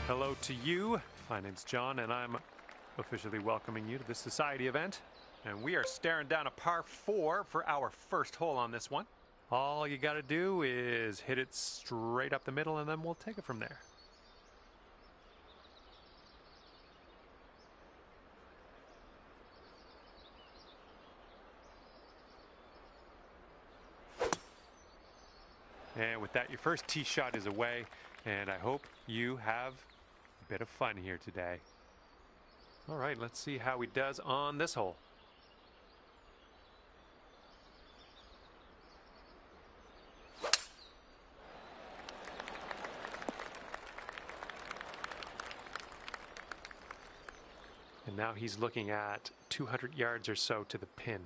Hello to you. My name's John, and I'm officially welcoming you to this society event. And we are staring down a par 4 for our first hole on this one. All you got to do is hit it straight up the middle, and then we'll take it from there. And with that, your first tee shot is away, and I hope you have a bit of fun here today. All right, let's see how he does on this hole. And now he's looking at 200 yards or so to the pin.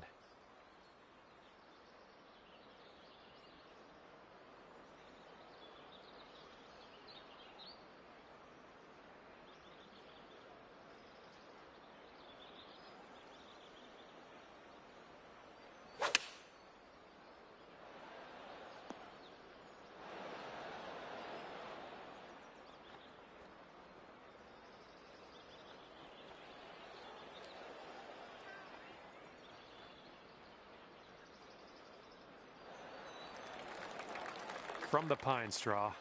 From the pine straw.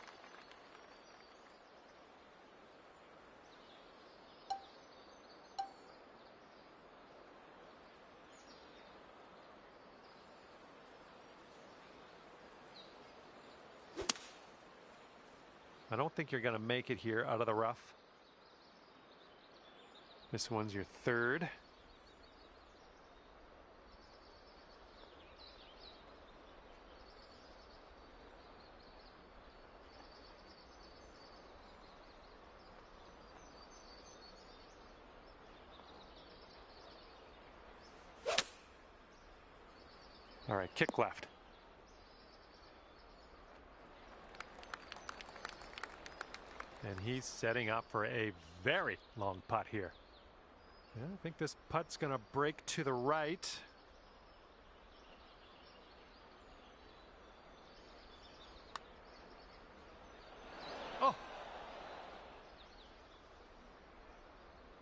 I don't think you're going to make it here out of the rough. This one's your third. All right, kick left. And he's setting up for a very long putt here. Yeah, I think this putt's going to break to the right. Oh!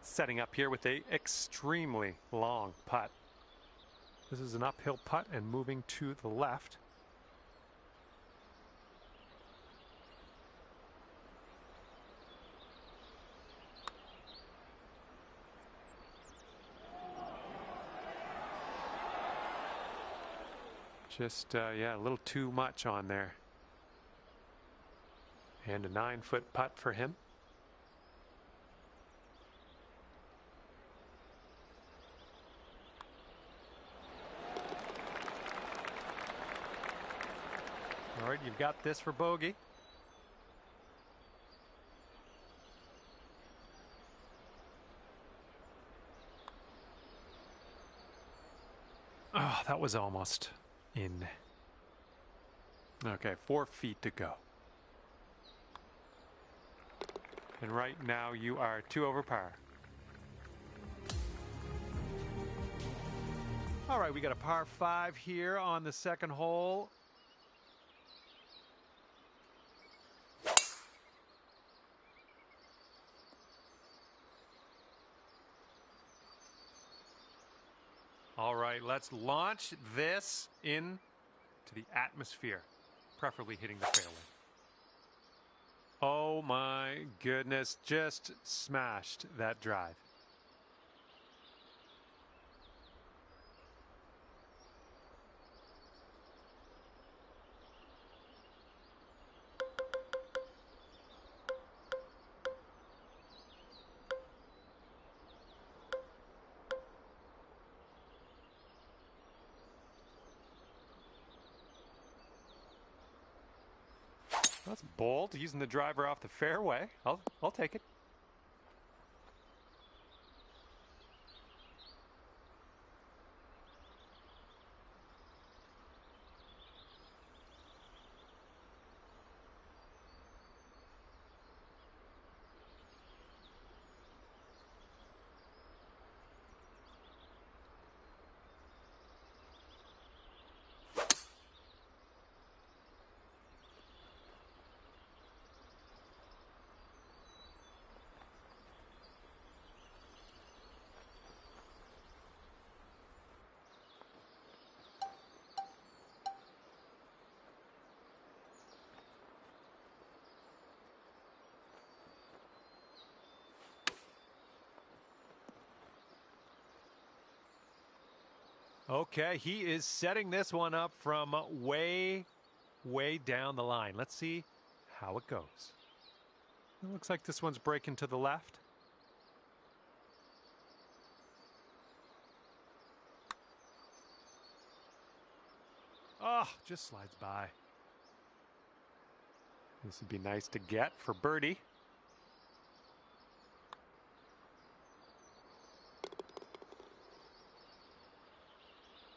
Setting up here with a extremely long putt. This is an uphill putt and moving to the left. Just, yeah, a little too much on there. And a 9-foot putt for him. All right, you've got this for bogey. Oh, that was almost in. Okay, 4 feet to go. And right now you are 2 over par. All right, we got a par 5 here on the second hole. All right, let's launch this into the atmosphere, preferably hitting the fairway. Oh my goodness, just smashed that drive. That's bold, using the driver off the fairway. I'll take it. Okay, he is setting this one up from way down the line. Let's see how it goes. It looks like this one's breaking to the left. Oh, just slides by. This would be nice to get for birdie.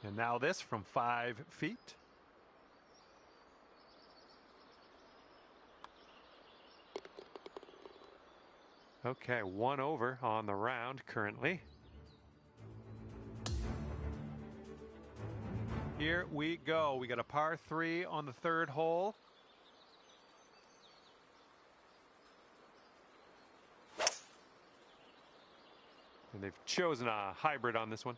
And now this from 5 feet. Okay, 1 over on the round currently. Here we go. We got a par 3 on the 3rd hole. And they've chosen a hybrid on this one.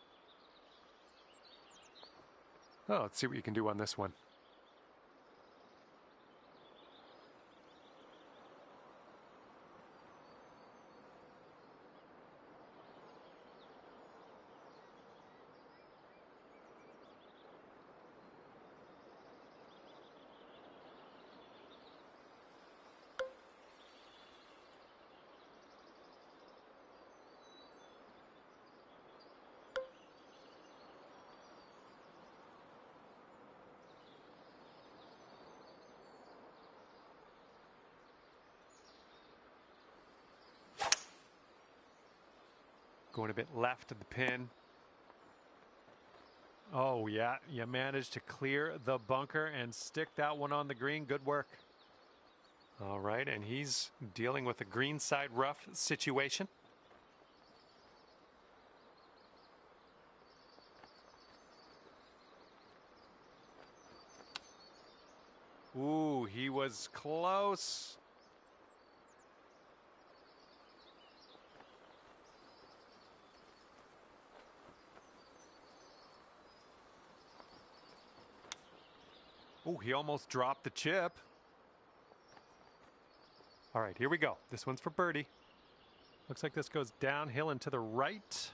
Oh, let's see what you can do on this one. Going a bit left of the pin. Oh, yeah, you managed to clear the bunker and stick that one on the green. Good work. All right, and he's dealing with a greenside rough situation. Ooh, he was close. Oh, he almost dropped the chip. All right, here we go. This one's for birdie. Looks like this goes downhill and to the right.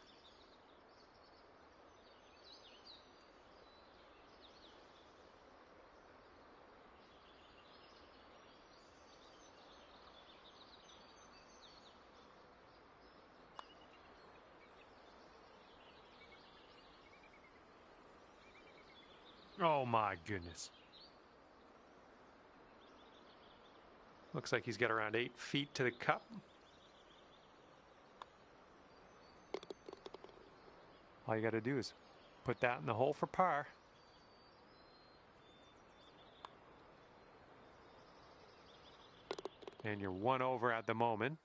Oh my goodness. Looks like he's got around 8 feet to the cup. All you got to do is put that in the hole for par. And you're 1 over at the moment.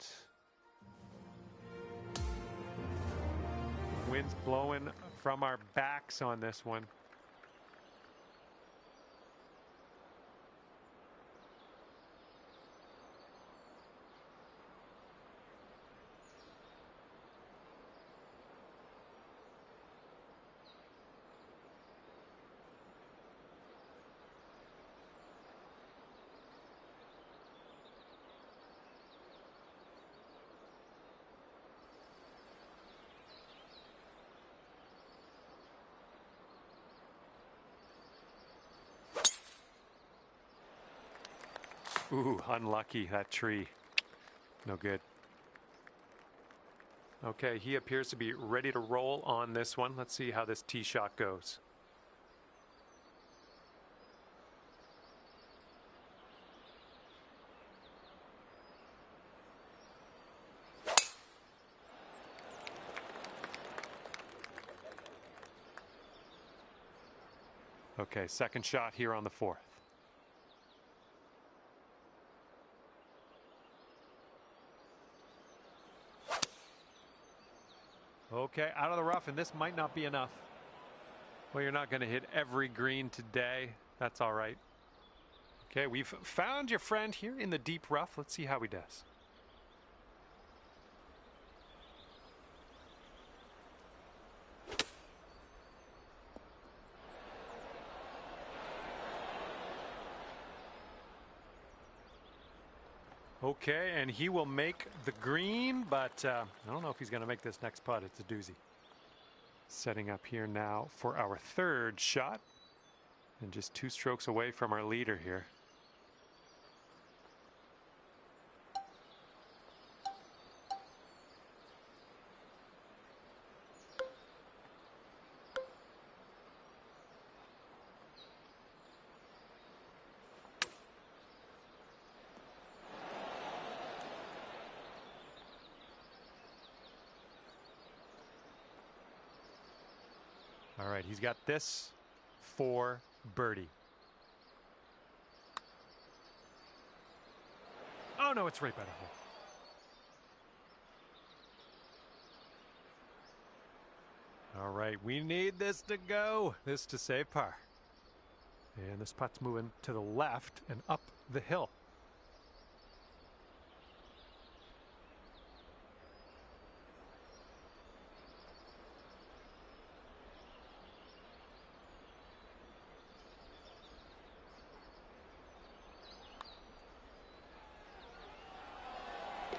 Wind's blowing from our backs on this one. Ooh, unlucky, that tree. No good. Okay, he appears to be ready to roll on this one. Let's see how this tee shot goes. Okay, second shot here on the 4th. Okay, out of the rough, and this might not be enough. Well, you're not going to hit every green today. That's all right. Okay, we've found your friend here in the deep rough. Let's see how he does. Okay, and he will make the green, but I don't know if he's going to make this next putt. It's a doozy. Setting up here now for our third shot. And just 2 strokes away from our leader here. All right, he's got this for birdie. Oh no, it's right by the hole. All right, we need this to go. This to save par. And this putt's moving to the left and up the hill.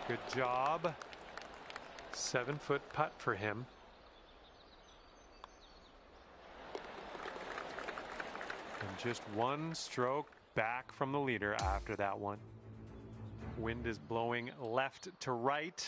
Good job. 7-foot putt for him. And just 1 stroke back from the leader after that one. Wind is blowing left to right.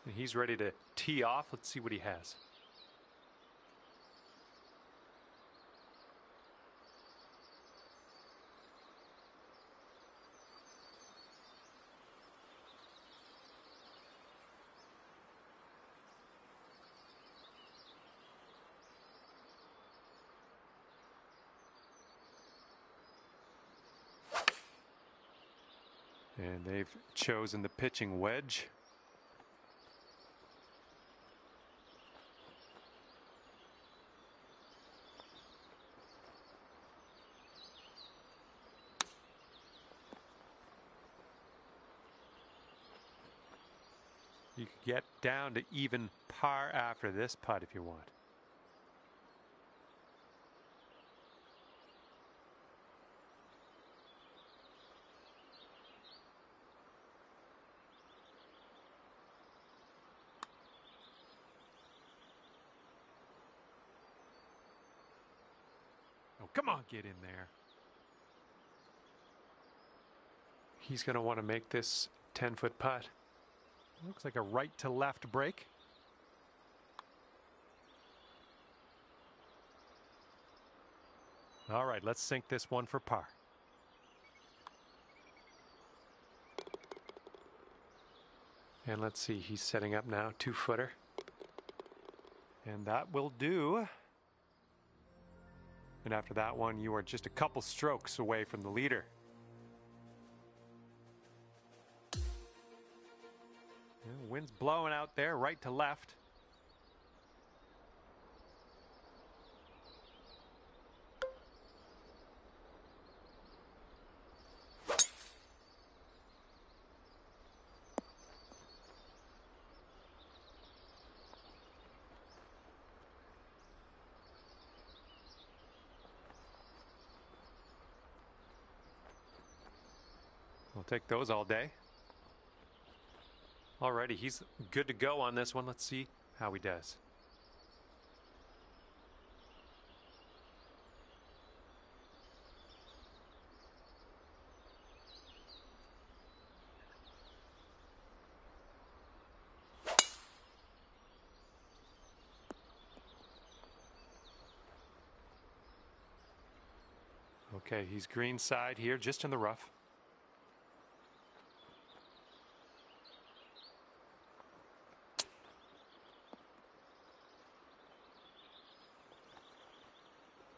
And he's ready to tee off. Let's see what he has. And they've chosen the pitching wedge. You could get down to even par after this putt if you want. Oh, come on, get in there. He's going to want to make this 10-foot putt. Looks like a right to left break. All right, let's sink this one for par. And let's see, he's setting up now, 2-footer. And that will do. And after that one, you are just a couple strokes away from the leader. And wind's blowing out there, right to left. We'll take those all day. Alrighty, he's good to go on this one. Let's see how he does. Okay, he's green side here, just in the rough.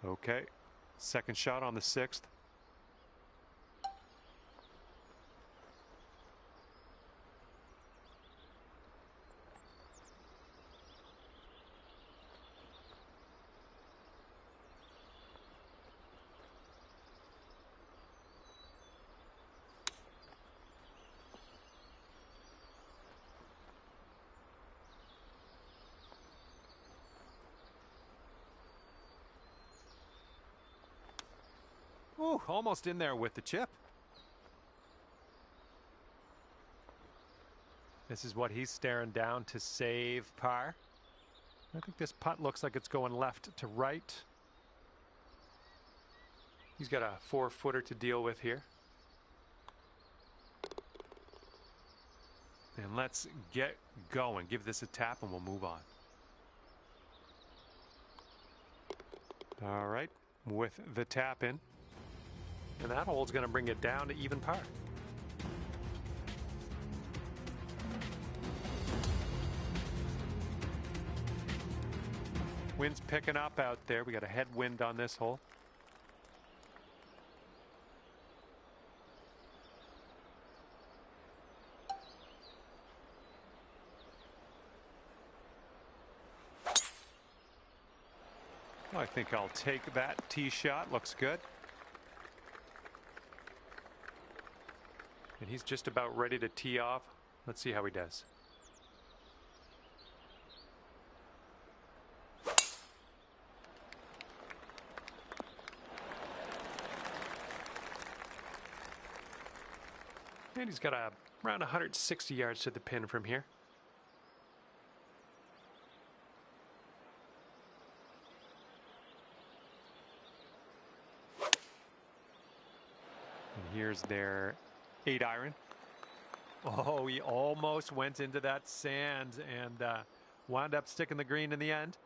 Okay, second shot on the 6th. Ooh, almost in there with the chip. This is what he's staring down to save par. I think this putt looks like it's going left to right. He's got a 4-footer to deal with here. And let's get going. Give this a tap and we'll move on. All right, with the tap in. And that hole's going to bring it down to even par. Wind's picking up out there. We got a headwind on this hole. I think I'll take that tee shot. Looks good. And he's just about ready to tee off. Let's see how he does. And he's got around 160 yards to the pin from here. And here's their 8-iron. Oh, he almost went into that sand and wound up sticking the green in the end.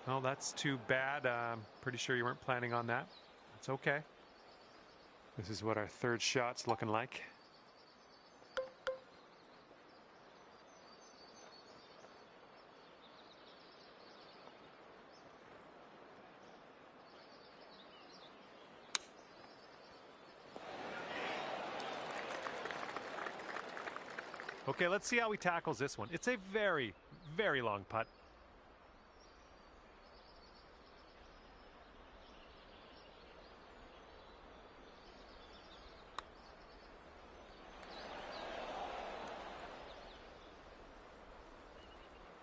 Well, that's too bad. I'm pretty sure you weren't planning on that. It's okay. This is what our third shot's looking like. Okay, let's see how he tackles this one. It's a very, very long putt.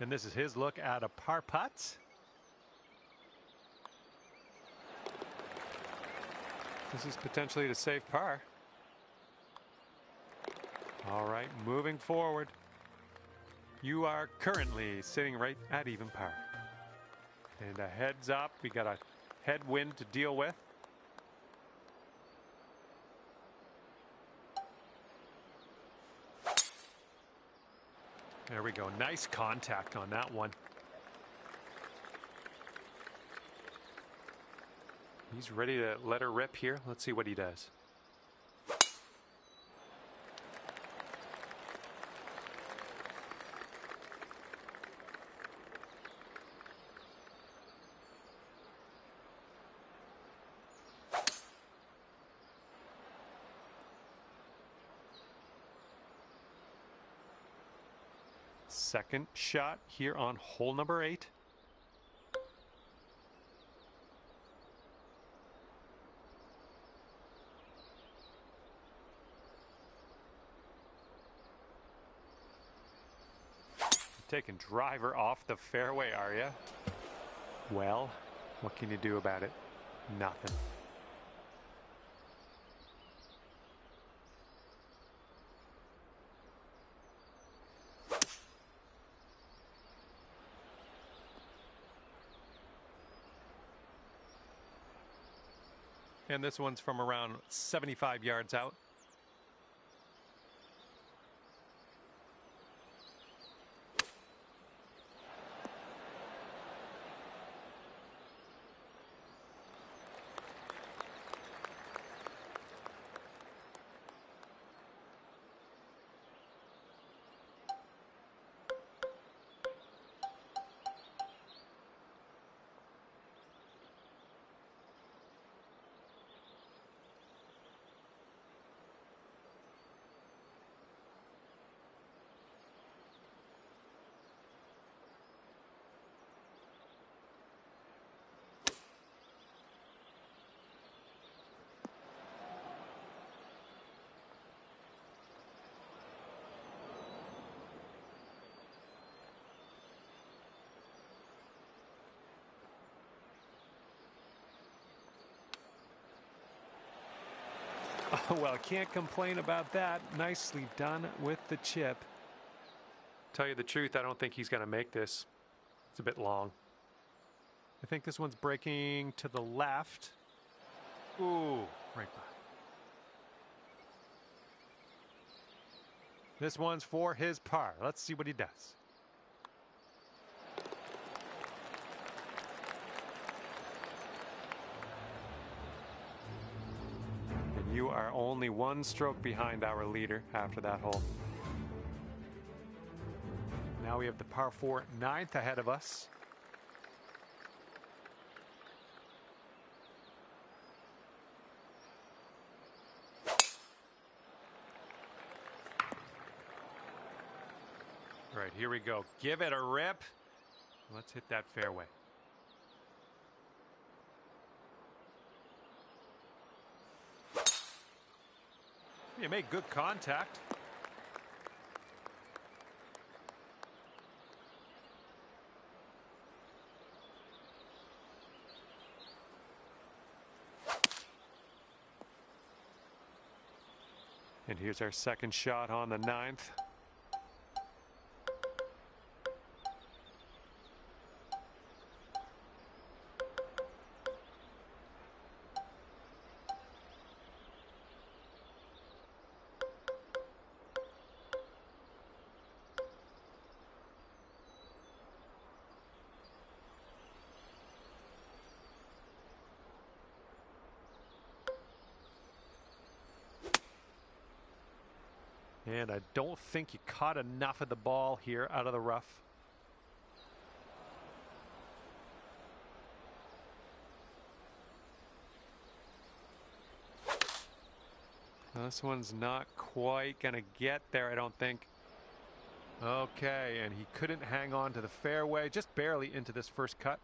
And this is his look at a par putt. This is potentially to save par. All right, moving forward. You are currently sitting right at even par. And a heads up, we got a headwind to deal with. There we go. Nice contact on that one. He's ready to let her rip here. Let's see what he does. Second shot here on hole number 8. Taking driver off the fairway, are you? Well, what can you do about it? Nothing. And this one's from around 75 yards out. Well, can't complain about that. Nicely done with the chip. Tell you the truth, I don't think he's going to make this. It's a bit long. I think this one's breaking to the left. Ooh, right by. This one's for his par. Let's see what he does. And you are only one stroke behind our leader after that hole. Now we have the par 4 9th ahead of us. All right, here we go. Give it a rip. Let's hit that fairway. You make good contact. And here's our second shot on the 9th. And I don't think you caught enough of the ball here out of the rough. This one's not quite going to get there, I don't think. Okay, and he couldn't hang on to the fairway, just barely into this first cut.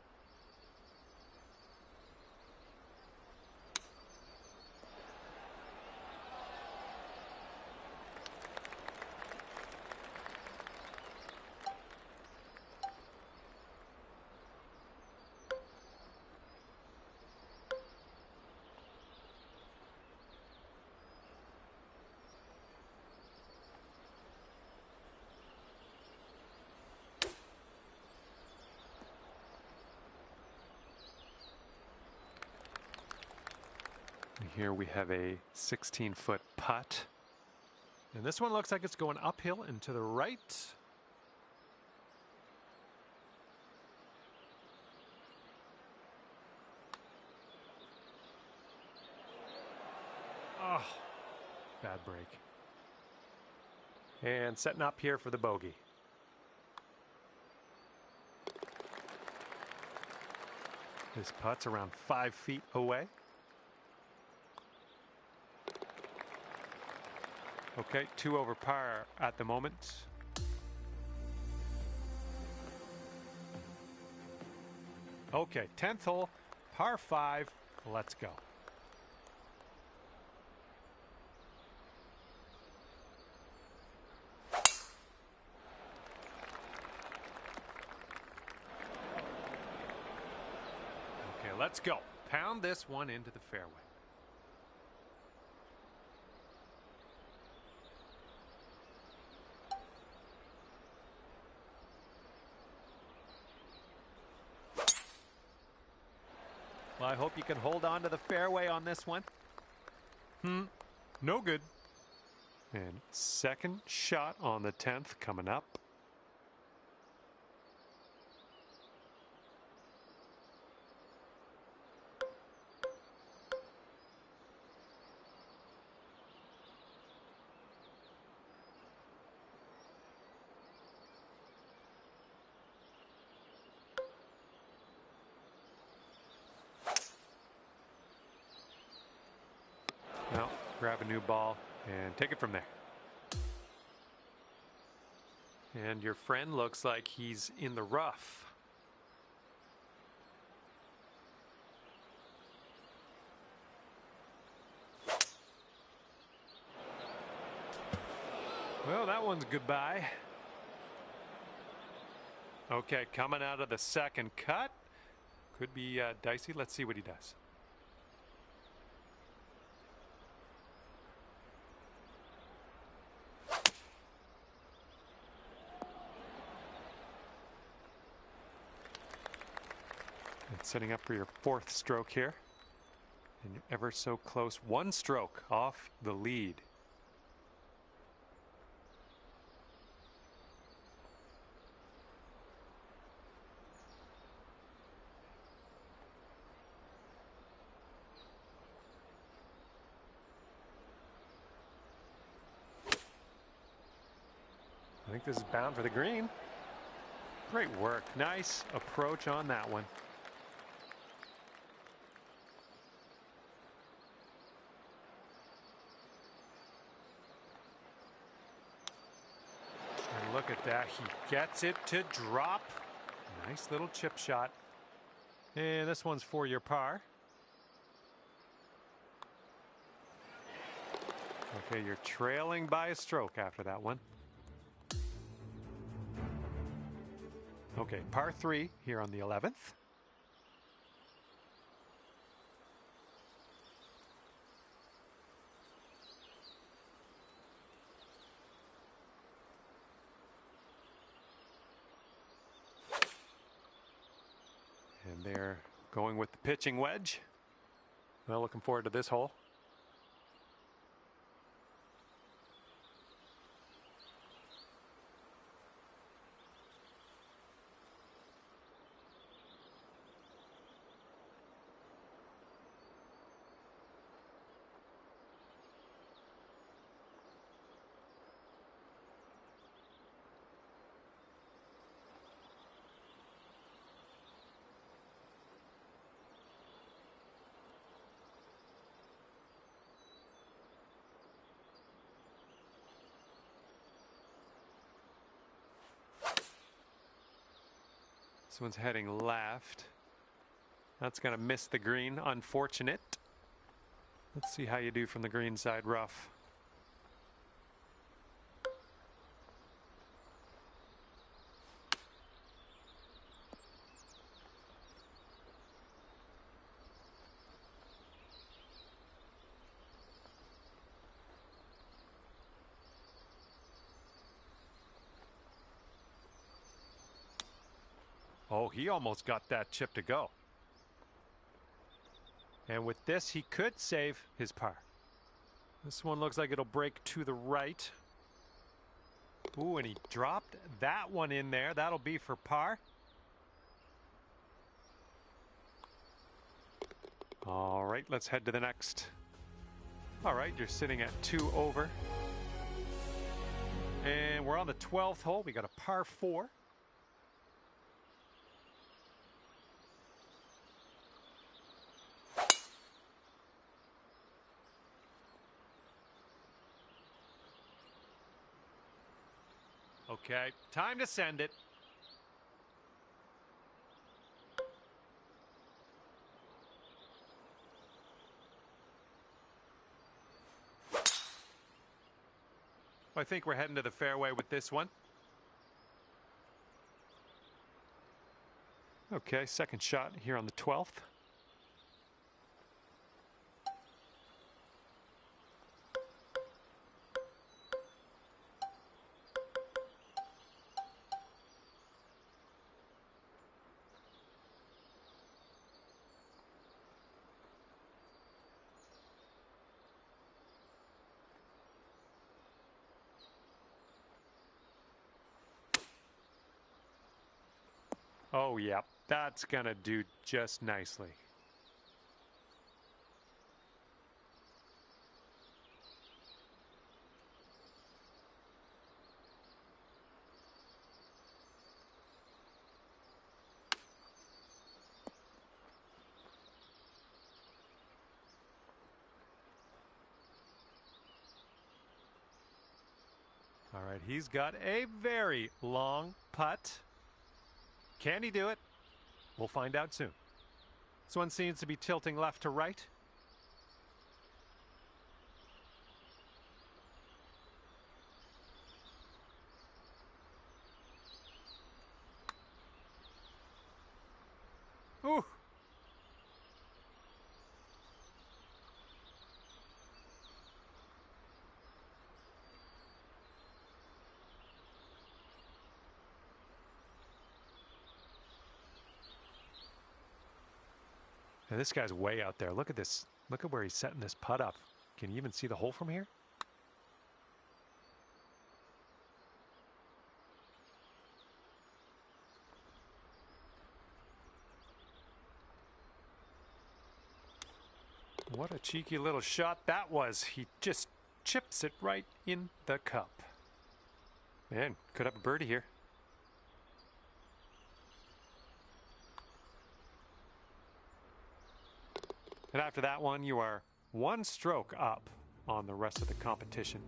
Here we have a 16-foot putt. And this one looks like it's going uphill and to the right. Oh, bad break. And setting up here for the bogey. This putt's around 5 feet away. Okay, 2 over par at the moment. Okay, 10th hole, par 5. Let's go. Okay, let's go. Pound this one into the fairway. Well, I hope you can hold on to the fairway on this one. No good. And second shot on the 10th coming up. Now, grab a new ball and take it from there. And your friend looks like he's in the rough. Well, that one's goodbye. Okay, coming out of the second cut. Could be dicey. Let's see what he does. Setting up for your fourth stroke here. And you're ever so close. One stroke off the lead. I think this is bound for the green. Great work. Nice approach on that one. And look at that. He gets it to drop. Nice little chip shot. And this one's for your par. Okay, you're trailing by a stroke after that one. Okay, par 3 here on the 11th. And they're going with the pitching wedge. Well, looking forward to this hole. This one's heading left. That's going to miss the green. Unfortunate. Let's see how you do from the green side rough. Oh, he almost got that chip to go. And with this, he could save his par. This one looks like it'll break to the right. Ooh, and he dropped that one in there. That'll be for par. All right, let's head to the next. All right, you're sitting at 2 over. And we're on the 12th hole. We got a par 4. Okay, time to send it. I think we're heading to the fairway with this one. Okay, second shot here on the 12th. Oh, yeah, that's going to do just nicely. All right, he's got a very long putt. Can he do it? We'll find out soon. This one seems to be tilting left to right. Ooh. And this guy's way out there. Look at this. Look at where he's setting this putt up. Can you even see the hole from here? What a cheeky little shot that was. He just chips it right in the cup. Man, could have a birdie here. And after that one, you are one stroke up on the rest of the competition.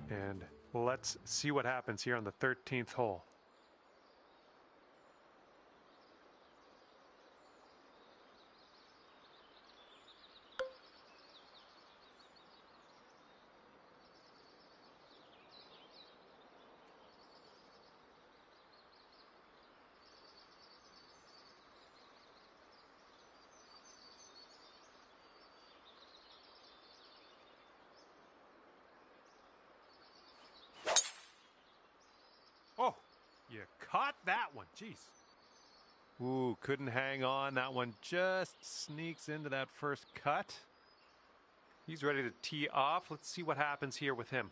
And let's see what happens here on the 13th hole. Oh, you caught that one. Jeez. Ooh, couldn't hang on. That one just sneaks into that first cut. He's ready to tee off. Let's see what happens here with him.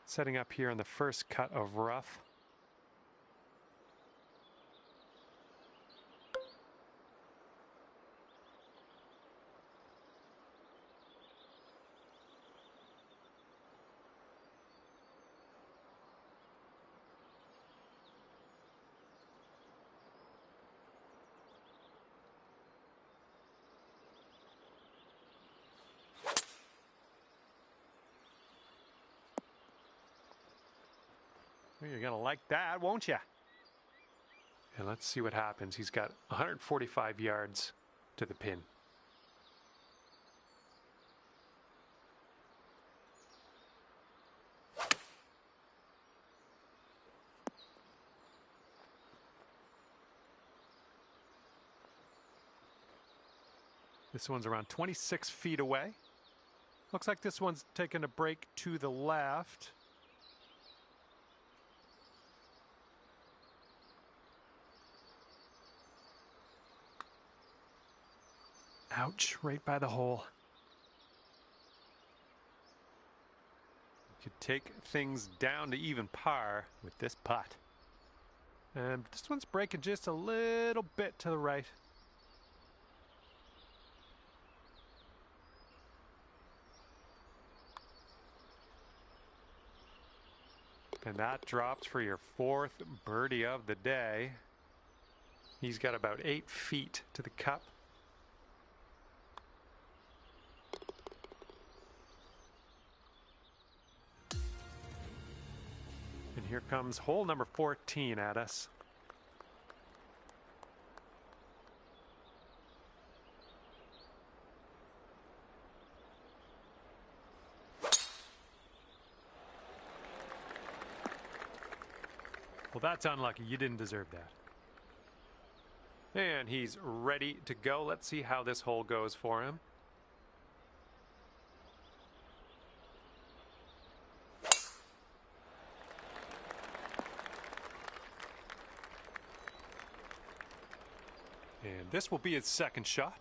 Setting up here on the first cut of rough. You're going to like that, won't you? And let's see what happens. He's got 145 yards to the pin. This one's around 26 feet away. Looks like this one's taking a break to the left. Ouch, right by the hole. You could take things down to even par with this putt. And this one's breaking just a little bit to the right. And that drops for your fourth birdie of the day. He's got about 8 feet to the cup. And here comes hole number 14 at us. Well, that's unlucky. You didn't deserve that. And he's ready to go. Let's see how this hole goes for him. And this will be his second shot.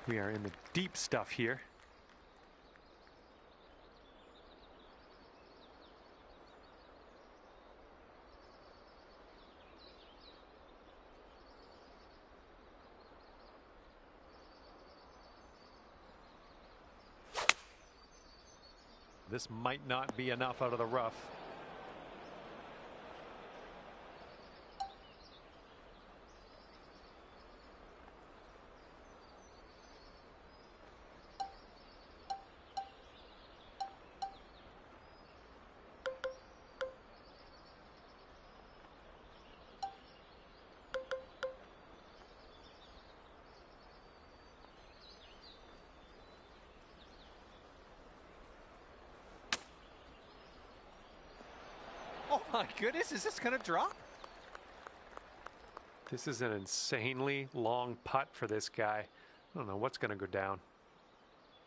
We are in the deep stuff here. This might not be enough out of the rough. my goodness, is this going to drop? This is an insanely long putt for this guy. I don't know what's going to go down.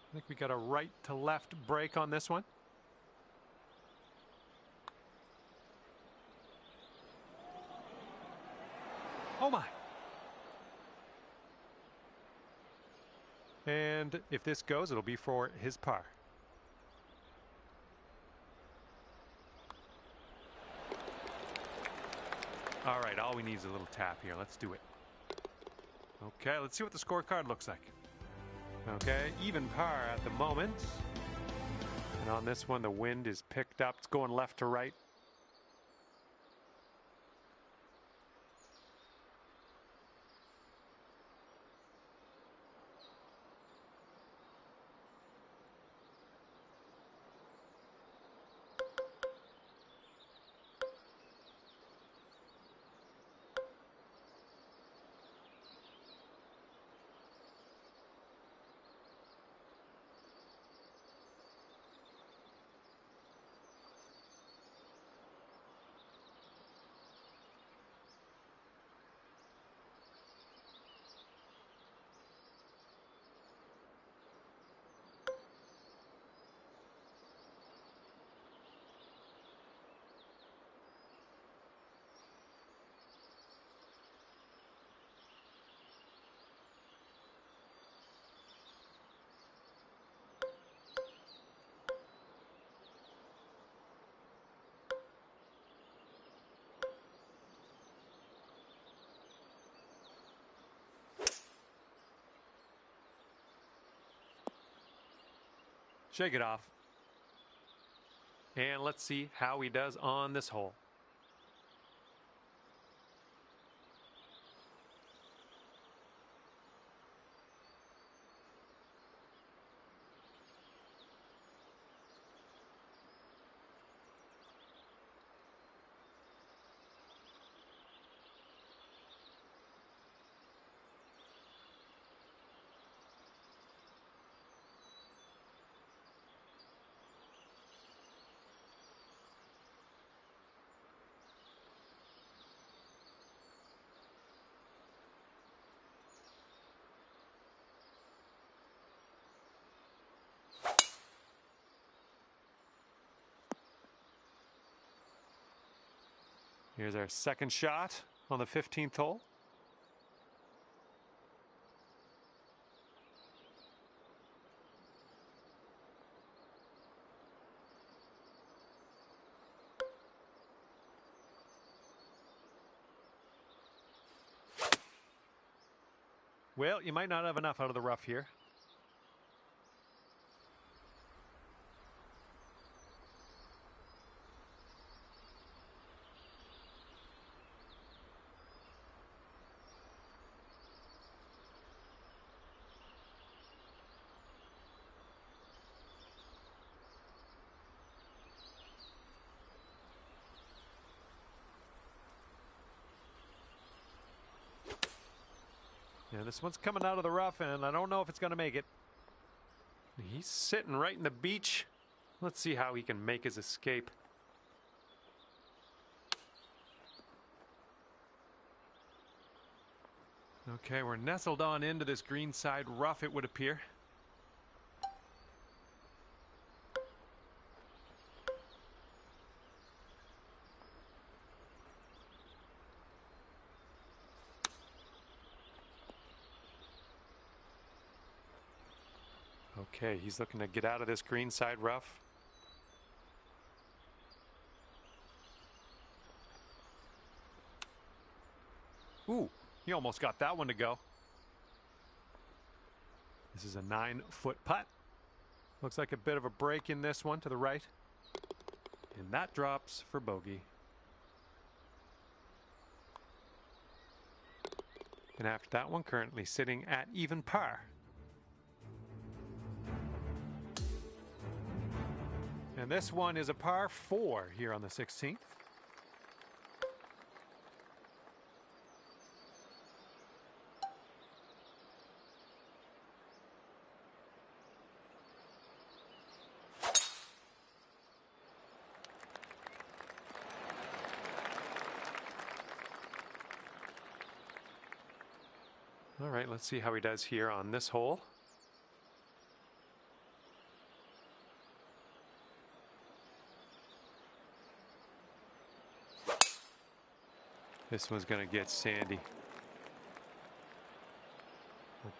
I think we got a right to left break on this one. Oh my. And if this goes, it'll be for his par. All right, all we need is a little tap here. Let's do it. Okay, let's see what the scorecard looks like. Okay, even par at the moment. And on this one, the wind is picked up. It's going left to right. Shake it off. And let's see how he does on this hole. Here's our second shot on the 15th hole. Well, you might not have enough out of the rough here. Yeah, this one's coming out of the rough, and I don't know if it's going to make it. He's sitting right in the beach. Let's see how he can make his escape. Okay, we're nestled on into this greenside rough, it would appear. Okay, he's looking to get out of this greenside rough. Ooh, he almost got that one to go. This is a 9-foot putt. Looks like a bit of a break in this one to the right. And that drops for bogey. And after that one, currently sitting at even par. And this one is a par 4 here on the 16th. All right, let's see how he does here on this hole. This one's going to get sandy.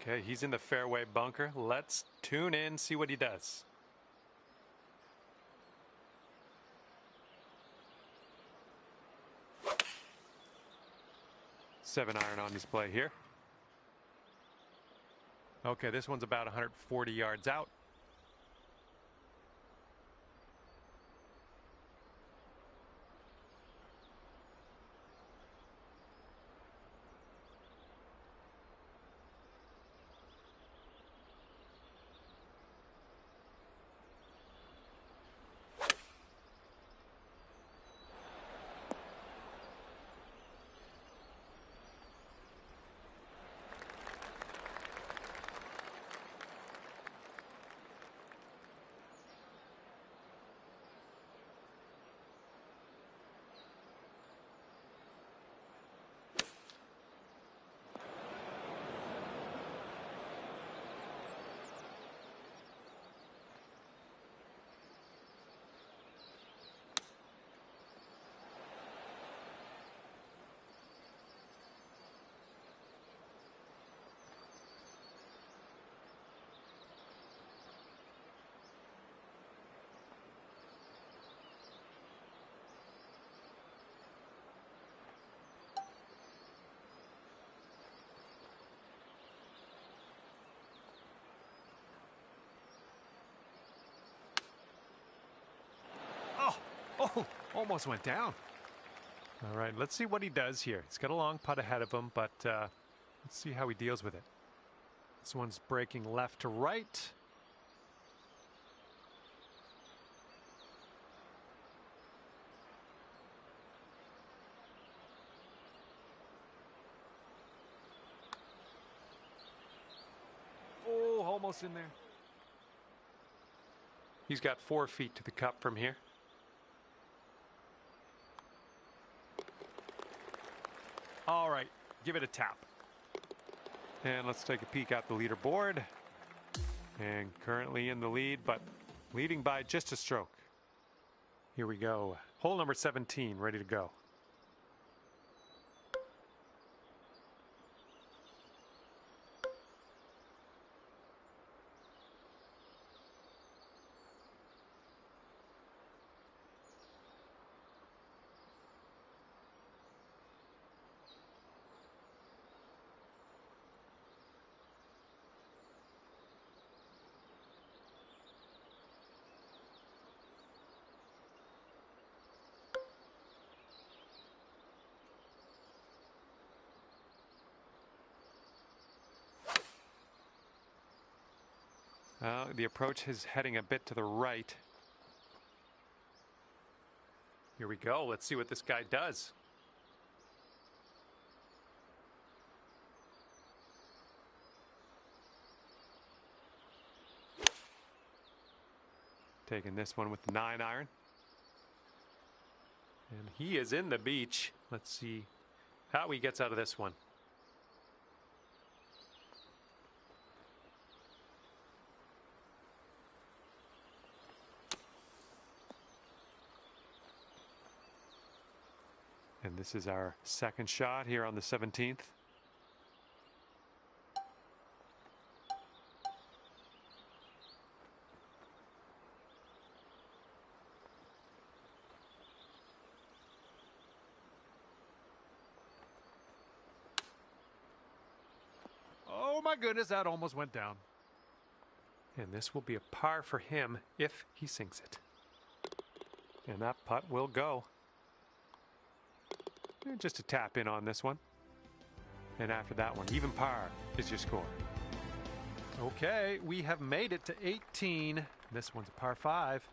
Okay, he's in the fairway bunker. Let's tune in, see what he does. Seven iron on display here. Okay, this one's about 140 yards out. Oh, almost went down. All right, let's see what he does here. He's got a long putt ahead of him, but let's see how he deals with it. This one's breaking left to right. Oh, almost in there. He's got 4 feet to the cup from here. All right, give it a tap. And let's take a peek at the leaderboard. And currently in the lead, but leading by just a stroke. Here we go. Hole number 17, ready to go. The approach is heading a bit to the right. Here we go. Let's see what this guy does. Taking this one with the 9 iron. And he is in the beach. Let's see how he gets out of this one. And this is our second shot here on the 17th. Oh my goodness, that almost went down. And this will be a par for him if he sinks it. And that putt will go. Just a tap in on this one. And after that one, even par is your score. Okay, we have made it to 18. This one's a par 5.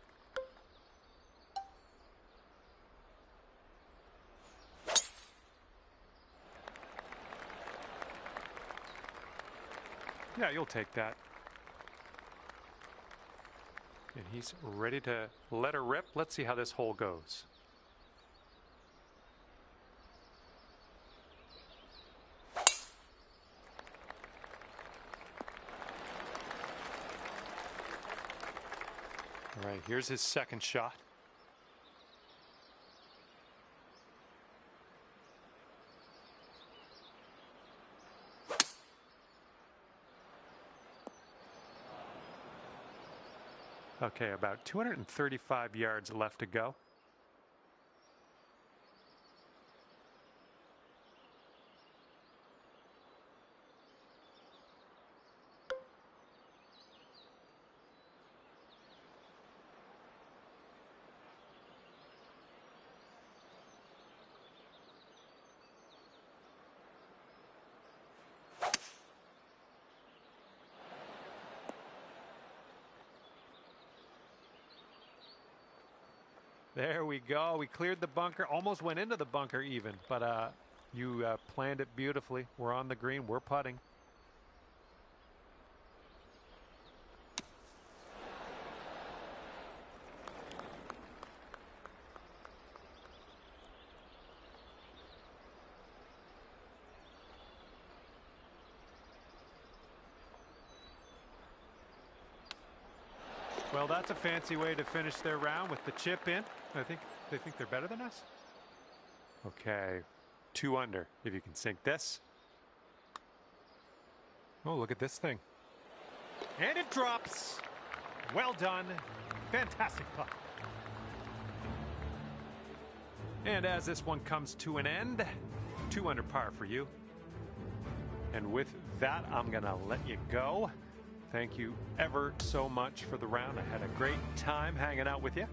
Yeah, you'll take that. And he's ready to let her rip. Let's see how this hole goes. right, here's his second shot. Okay, about 235 yards left to go. There we go. We cleared the bunker. Almost went into the bunker even, but you planned it beautifully. We're on the green. We're putting. Well, that's a fancy way to finish their round with the chip in. I think they think they're better than us. Okay, 2 under. If you can sink this. Oh, look at this thing. And it drops. Well done. Fantastic putt. And as this one comes to an end, 2 under par for you. And with that, I'm going to let you go. Thank you ever so much for the round. I had a great time hanging out with you.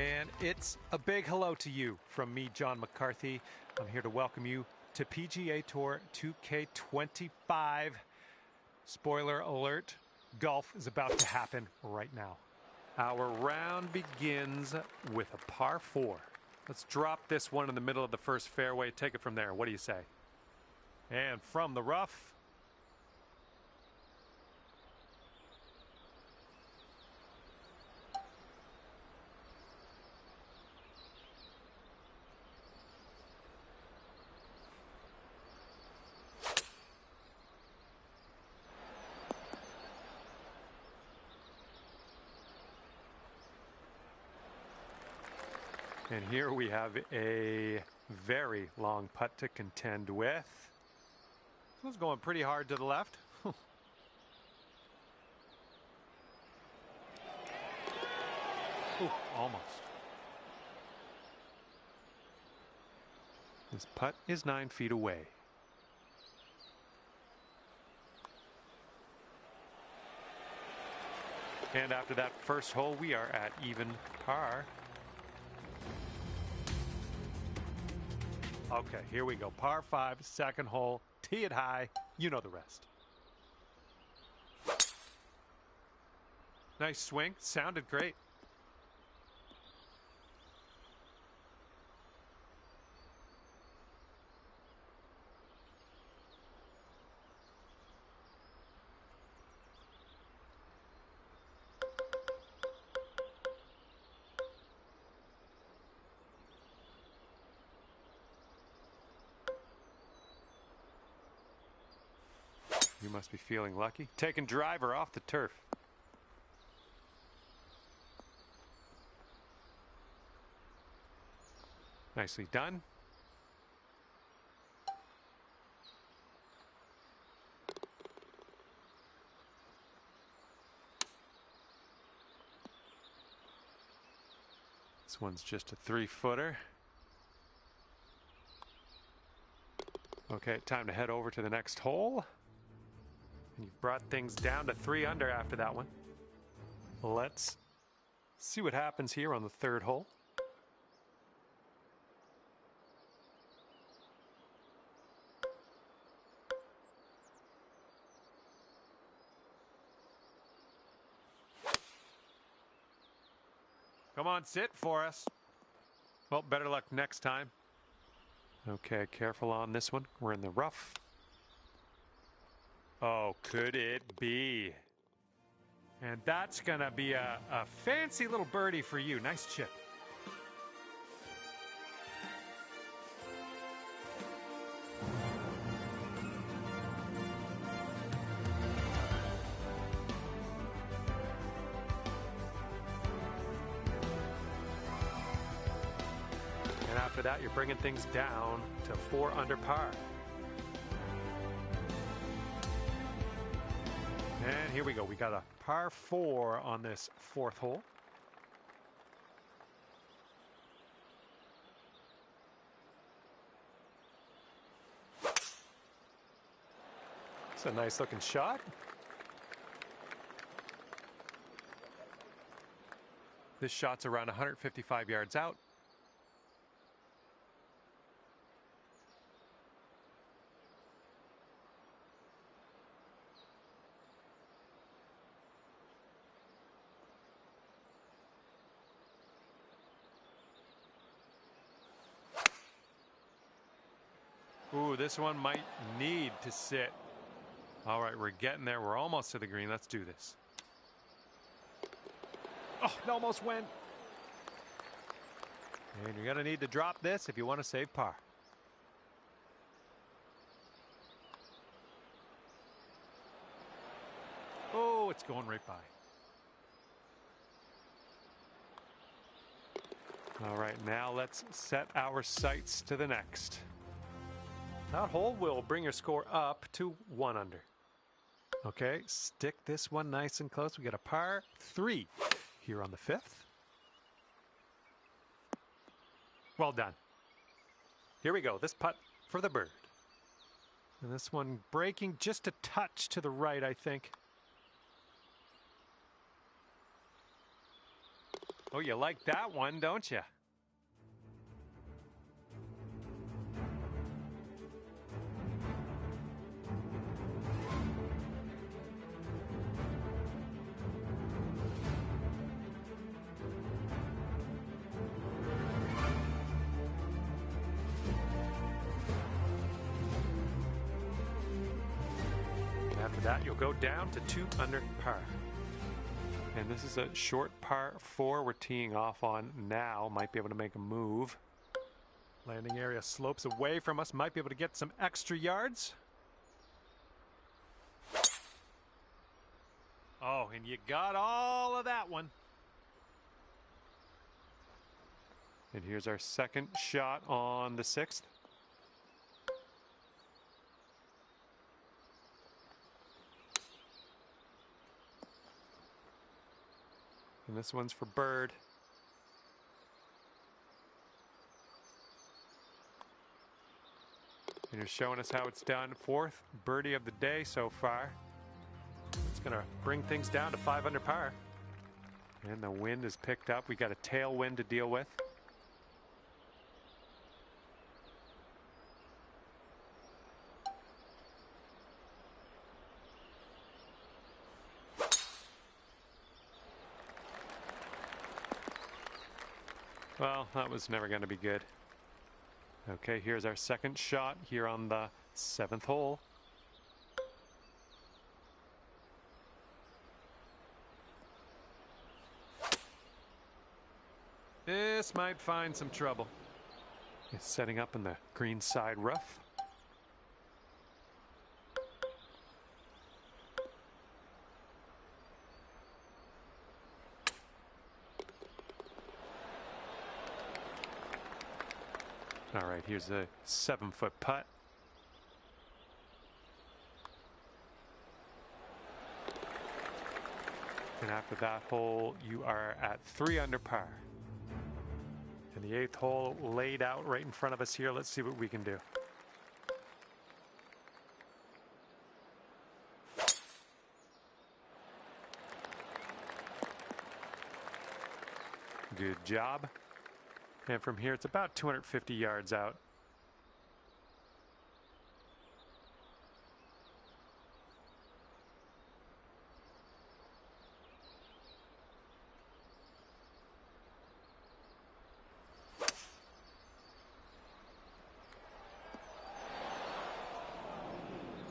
And it's a big hello to you from me, John McCarthy. I'm here to welcome you to PGA Tour 2K25. Spoiler alert, golf is about to happen right now. Our round begins with a par 4. Let's drop this one in the middle of the first fairway. Take it from there. What do you say? And from the rough. And here we have a very long putt to contend with. This one's going pretty hard to the left. Ooh, almost. This putt is 9 feet away. And after that first hole, we are at even par. Okay, here we go. Par 5, second hole. Tee it high. You know the rest. Nice swing. Sounded great. You must be feeling lucky. Taking driver off the turf. Nicely done. This one's just a 3-footer. Okay, time to head over to the next hole. And you've brought things down to 3 under after that one. Let's see what happens here on the third hole. Come on, sit for us. Well, better luck next time. Okay, careful on this one. We're in the rough. Oh, could it be? And that's going to be a fancy little birdie for you. Nice chip. And after that, you're bringing things down to 4 under par. And here we go. We got a par 4 on this 4th hole. It's a nice looking shot. This shot's around 155 yards out. Ooh, this one might need to sit. All right, we're getting there. We're almost to the green. Let's do this. Oh, it almost went. And you're going to need to drop this if you want to save par. Oh, it's going right by. All right, now let's set our sights to the next. That hole will bring your score up to 1 under. Okay, stick this one nice and close. We got a par 3 here on the 5th. Well done. Here we go. This putt for the bird. And this one breaking just a touch to the right, I think. Oh, you like that one, don't you? After that, you'll go down to 2 under par. And this is a short par 4 we're teeing off on now. Might be able to make a move. Landing area slopes away from us. Might be able to get some extra yards. Oh, and you got all of that one. And here's our second shot on the 6th. And this one's for bird. And you're showing us how it's done. 4th birdie of the day so far. It's going to bring things down to 5 under par. And the wind is picked up. We got a tailwind to deal with. Well, that was never going to be good. Okay, here's our second shot here on the 7th hole. This might find some trouble. It's setting up in the green side rough. All right, here's a 7-foot putt. And after that hole, you are at 3 under par. And the 8th hole laid out right in front of us here. Let's see what we can do. Good job. And from here, it's about 250 yards out.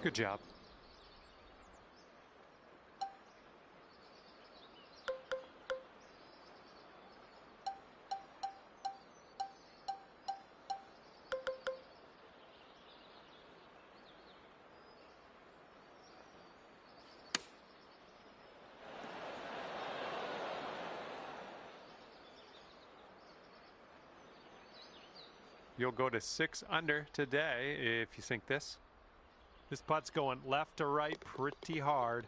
Good job. You'll go to 6 under today if you sink this. This putt's going left to right pretty hard.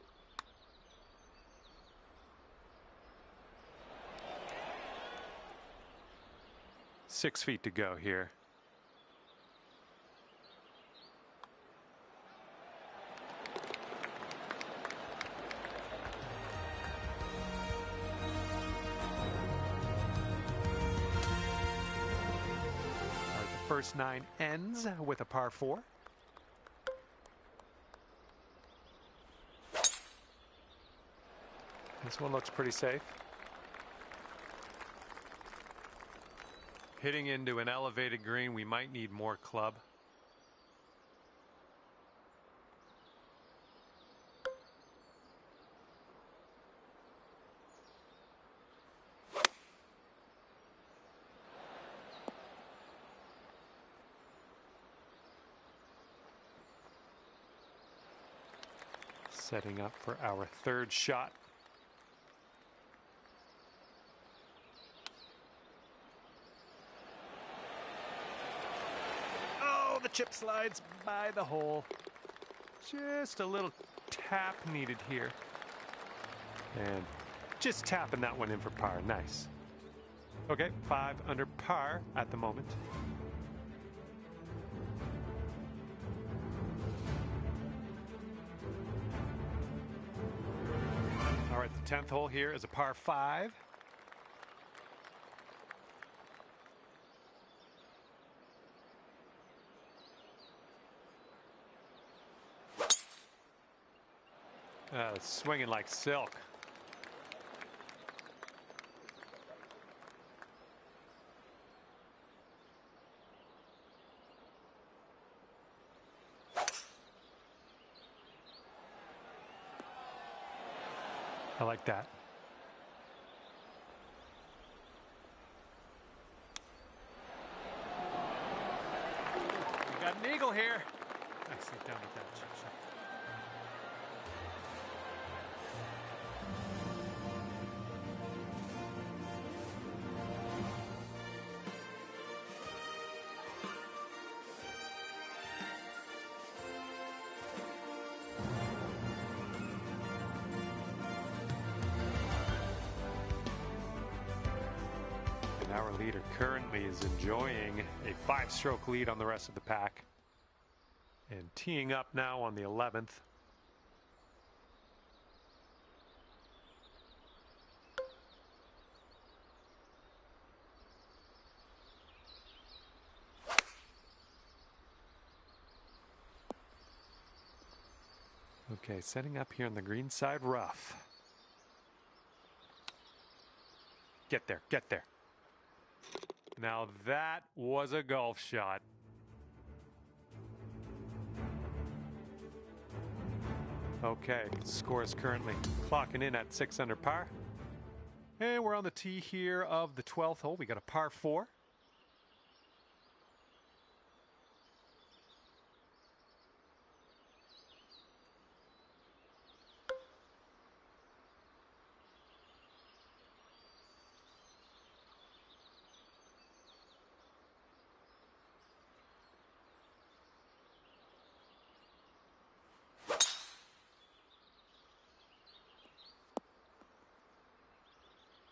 Six feet to go here. First 9 ends with a par 4. This one looks pretty safe. Hitting into an elevated green, we might need more club. Setting up for our third shot. Oh, the chip slides by the hole. Just a little tap needed here. And just tapping that one in for par. Nice. Okay, 5 under par at the moment. All right, the 10th hole here is a par 5. Swinging like silk. I like that. We got an eagle here. Nicely done with that chip shot. And our leader currently is enjoying a 5-stroke lead on the rest of the pack. And teeing up now on the 11th. Okay, setting up here on the green side rough. Get there, get there. Now that was a golf shot. Okay, score is currently clocking in at 6 under par. And we're on the tee here of the 12th hole. We got a par 4.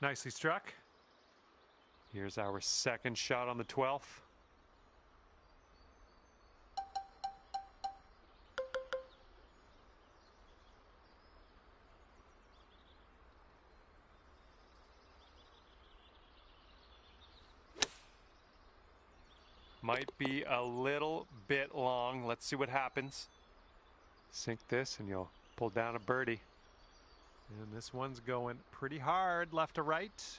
Nicely struck. Here's our second shot on the 12th. Might be a little bit long. Let's see what happens. Sink this and you'll pull down a birdie. And this one's going pretty hard left to right.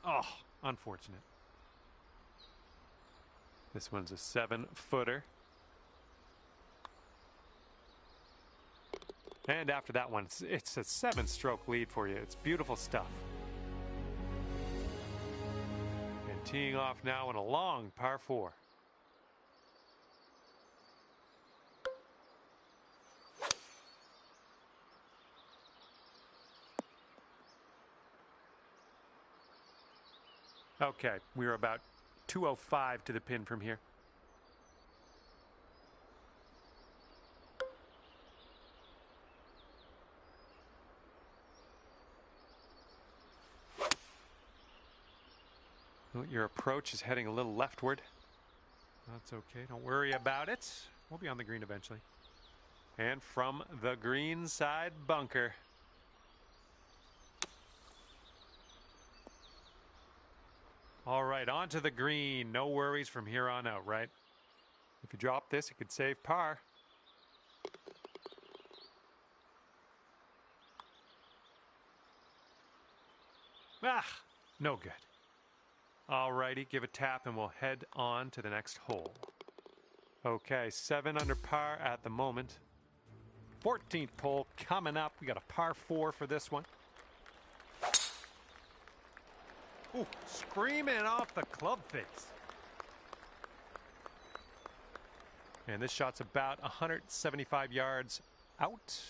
Oh, unfortunate. This one's a 7-footer. And after that one, it's a 7-stroke lead for you. It's beautiful stuff. And teeing off now in a long par 4. Okay, we're about 205 to the pin from here. Well, your approach is heading a little leftward. That's okay, don't worry about it. We'll be on the green eventually. And from the green side bunker. All right, onto the green. No worries from here on out, right? If you drop this, it could save par. Ah, no good. All righty, give a tap and we'll head on to the next hole. Okay, 7 under par at the moment. 14th hole coming up. We got a par 4 for this one. Ooh, screaming off the club face. And this shot's about 175 yards out.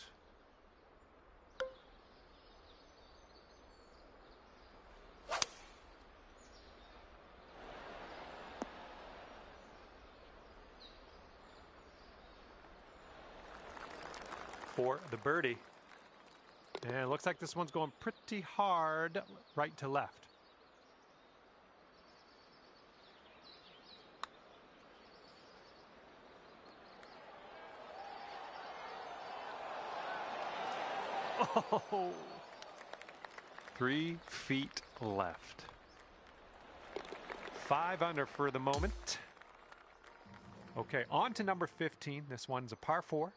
For the birdie. And it looks like this one's going pretty hard right to left. Oh, 3 feet left. 5 under for the moment. Okay, on to number 15. This one's a par 4.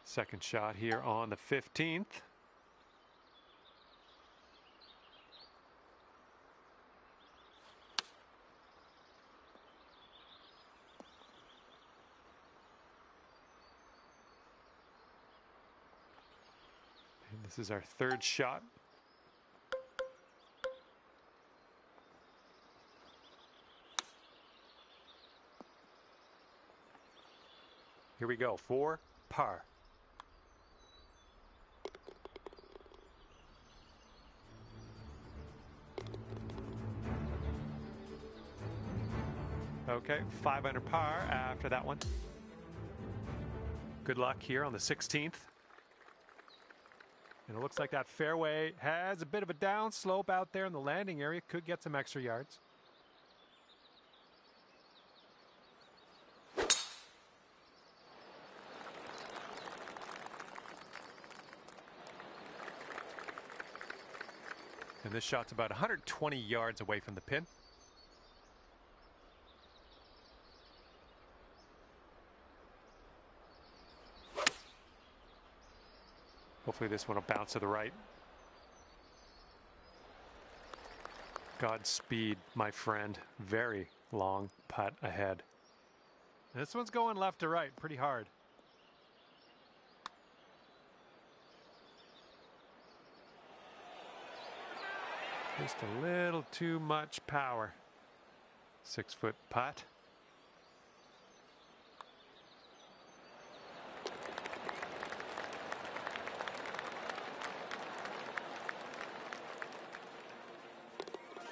Second shot here on the 15th. And this is our third shot. Here we go, 4 par. Okay, 5 under par after that one. Good luck here on the 16th. And it looks like that fairway has a bit of a down slope out there in the landing area. Could get some extra yards. And this shot's about 120 yards away from the pin. Hopefully this one will bounce to the right. Godspeed, my friend. Very long putt ahead. This one's going left to right pretty hard. Just a little too much power. 6-foot putt.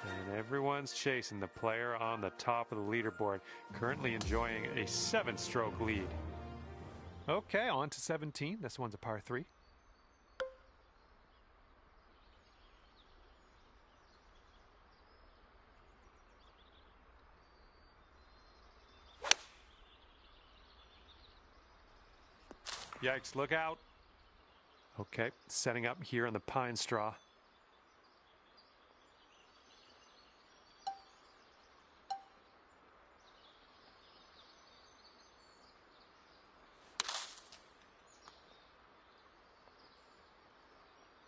And everyone's chasing the player on the top of the leaderboard, currently enjoying a 7-stroke lead. Okay, on to 17. This one's a par 3. Yikes, look out. Okay, setting up here on the pine straw.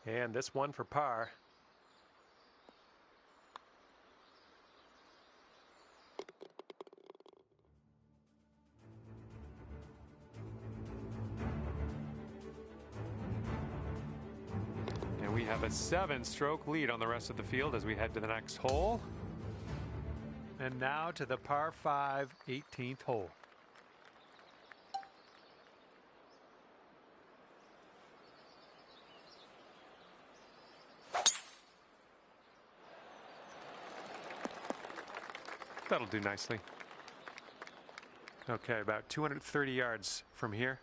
And this one for par. And we have a 7-stroke lead on the rest of the field as we head to the next hole. And now to the par 5 18th hole. That'll do nicely. Okay, about 230 yards from here.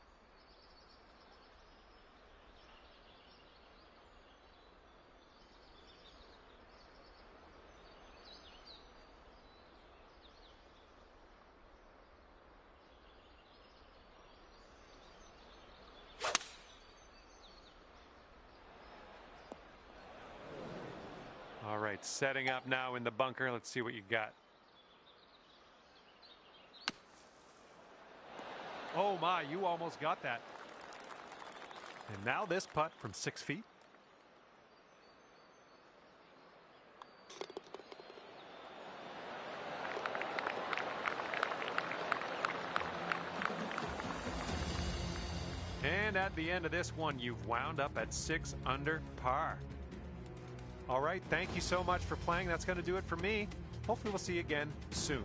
All right, setting up now in the bunker. Let's see what you got. Oh my, you almost got that. And now this putt from 6 feet. And at the end of this one, you've wound up at 6 under par. All right, thank you so much for playing. That's going to do it for me. Hopefully we'll see you again soon.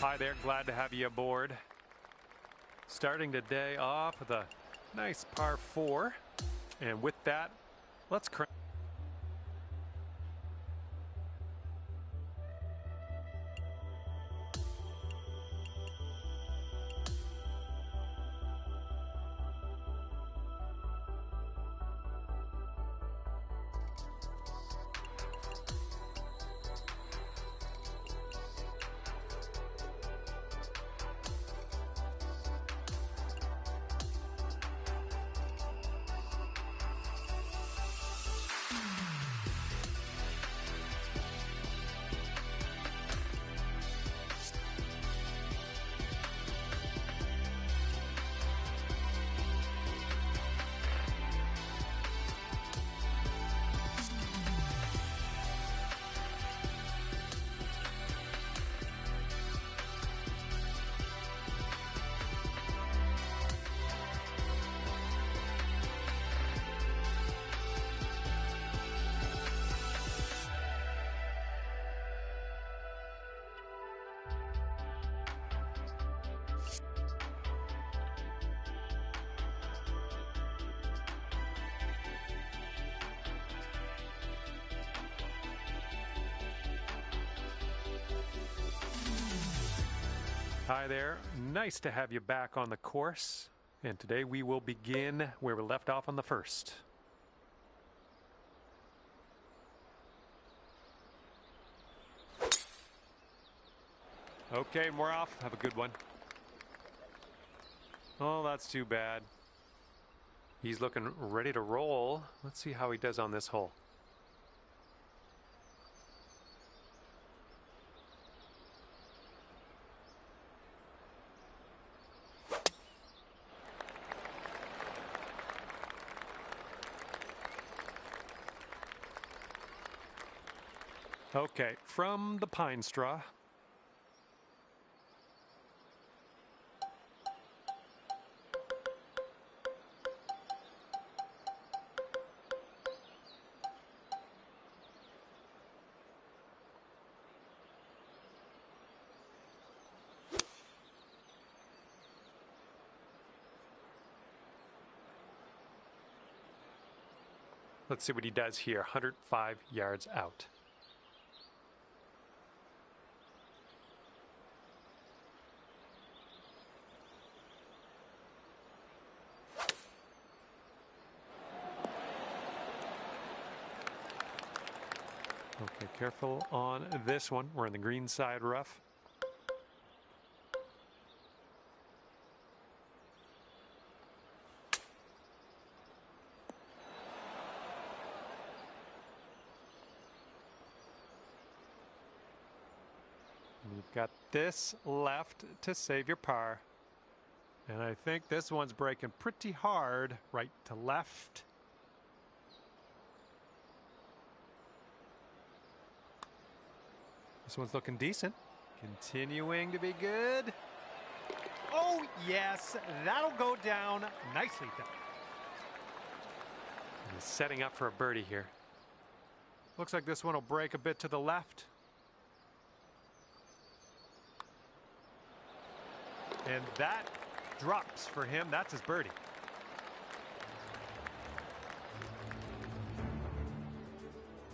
Hi there, glad to have you aboard. Starting today off with a nice par 4. And with that, let's crank. Hi there, nice to have you back on the course. And today we will begin where we left off on the first. Okay, we're off. Have a good one. Oh, that's too bad. He's looking ready to roll. Let's see how he does on this hole. Okay, from the pine straw. Let's see what he does here. 105 yards out. Okay, careful on this one. We're in the green side rough. And you've got this left to save your par. And I think this one's breaking pretty hard right to left. This one's looking decent. Continuing to be good. Oh, yes, that'll go down. Nicely done. And he's setting up for a birdie here. Looks like this one will break a bit to the left. And that drops for him. That's his birdie.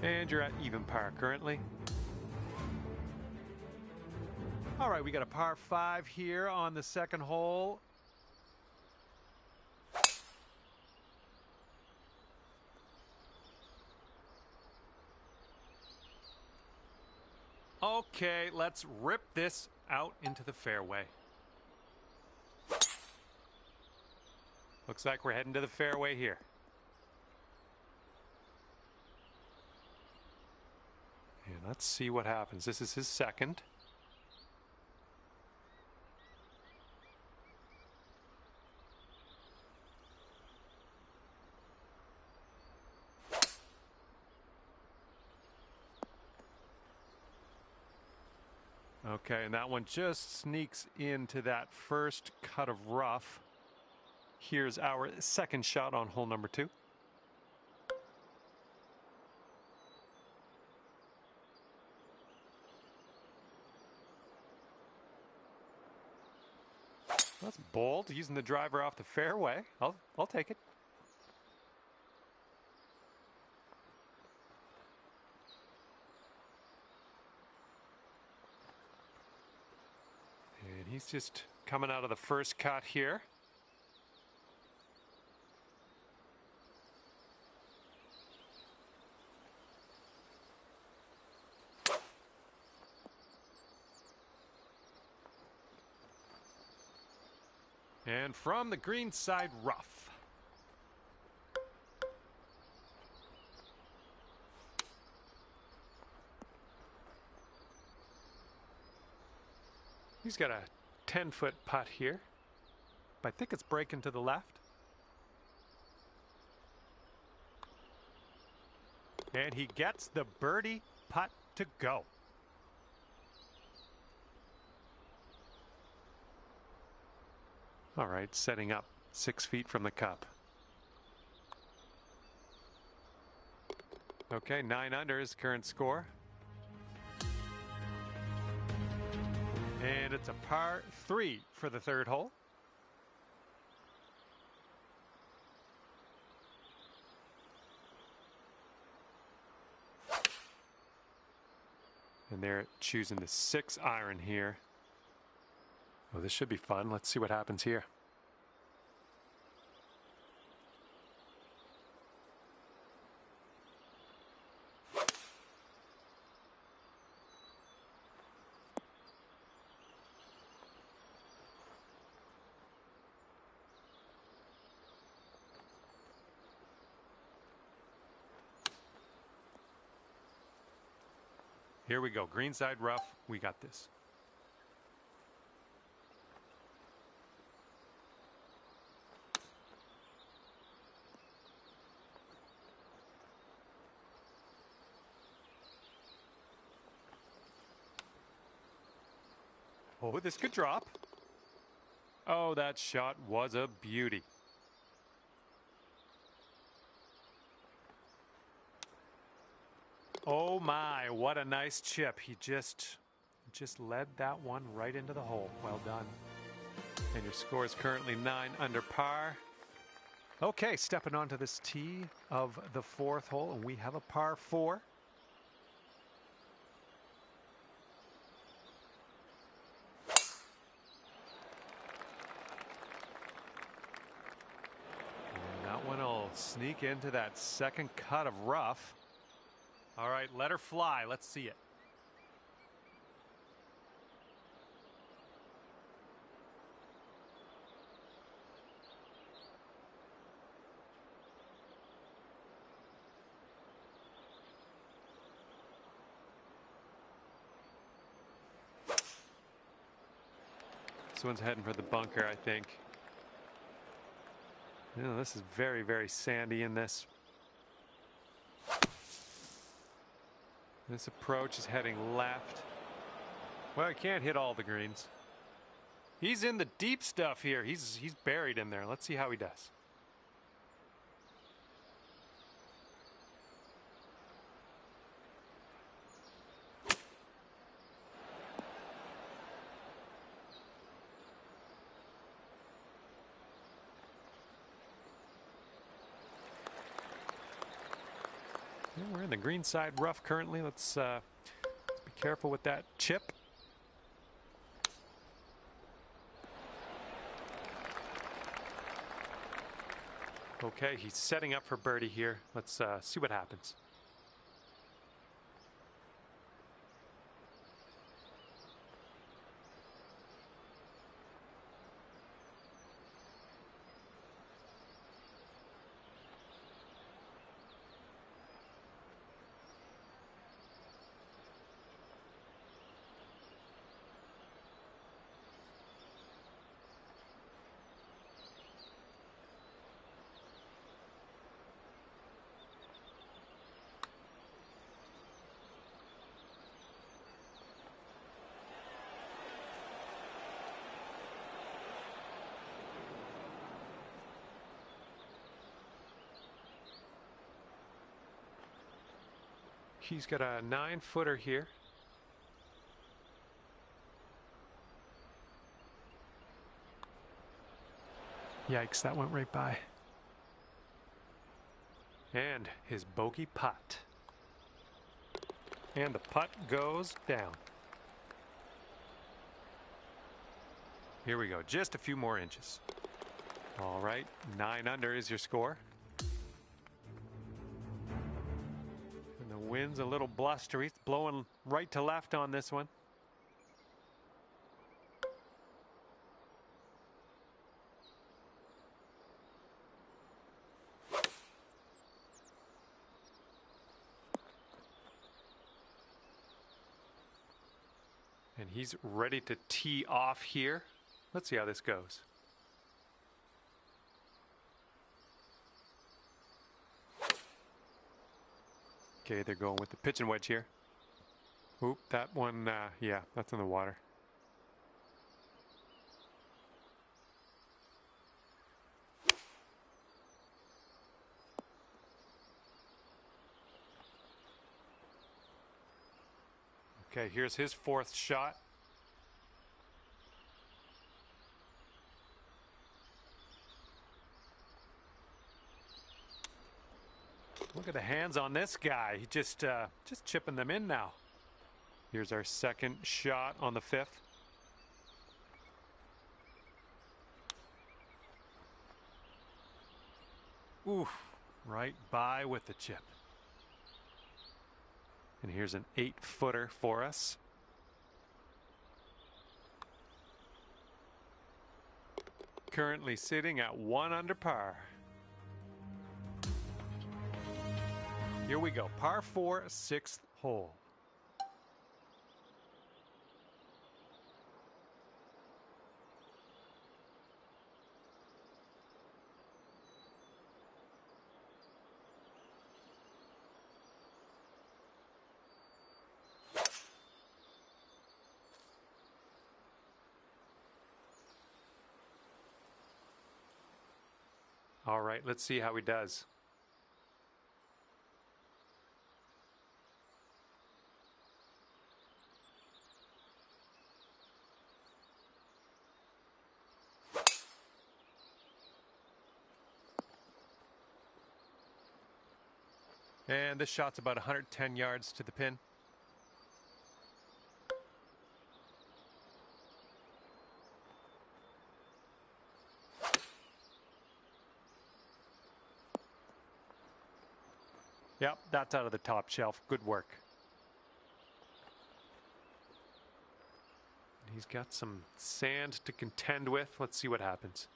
And you're at even par currently. All right, we got a par 5 here on the second hole. Okay, let's rip this out into the fairway. Looks like we're heading to the fairway here. And let's see what happens. This is his second. Okay, and that one just sneaks into that first cut of rough. Here's our second shot on hole number 2. That's bold, using the driver off the fairway. I'll take it. And he's just coming out of the first cut here. And from the green side rough. He's got a 10-foot putt here, but I think it's breaking to the left. And he gets the birdie putt to go. All right, setting up 6 feet from the cup. Okay, 9 under is current score. And it's a par 3 for the third hole. And they're choosing the 6 iron here. Oh, this should be fun. Let's see what happens here. Here we go. Greenside rough. We got this. Oh, this could drop. Oh, that shot was a beauty. Oh my, what a nice chip. He just led that one right into the hole. Well done. And your score is currently 9 under par. Okay, stepping onto this tee of the 4th hole, and we have a par 4. Sneak into that second cut of rough. All right, let her fly. Let's see it. This one's heading for the bunker, I think. You know, this is very, very sandy in this. This approach is heading left. Well, I can't hit all the greens. He's in the deep stuff here. He's buried in there. Let's see how he does. We're in the green side rough currently. Let's be careful with that chip. Okay, he's setting up for birdie here. Let's see what happens. He's got a 9-footer here. Yikes, that went right by. And his bogey putt. And the putt goes down. Here we go, just a few more inches. All right, 9 under is your score. And the wind's a little blustery. It's blowing right to left on this one. And he's ready to tee off here. Let's see how this goes. Okay, they're going with the pitching wedge here. Oop, that one, yeah, that's in the water. Okay, here's his 4th shot. Look at the hands on this guy. He just chipping them in now. Here's our 2nd shot on the 5th. Oof, right by with the chip. And here's an 8-footer for us. Currently sitting at 1 under par. Here we go, par 4, 6th hole. All right, let's see how he does. And this shot's about 110 yards to the pin. Yep, that's out of the top shelf. Good work. He's got some sand to contend with. Let's see what happens.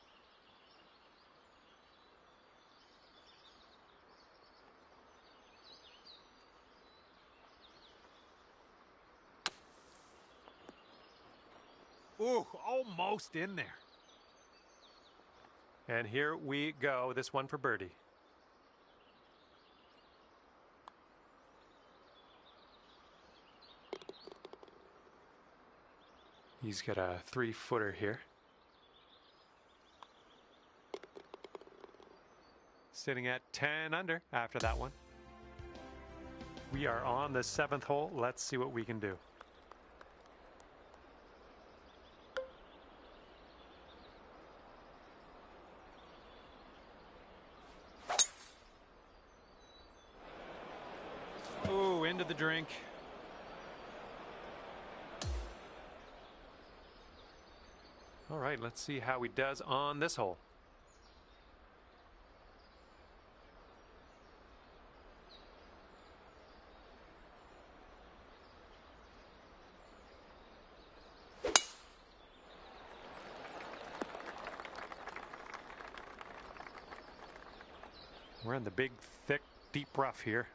Ooh, almost in there. And here we go. This one for birdie. He's got a 3-footer here. Sitting at 10 under after that one. We are on the 7th hole. Let's see what we can do. Ooh, into the drink. All right, let's see how he does on this hole. We're in the big, thick, deep rough here.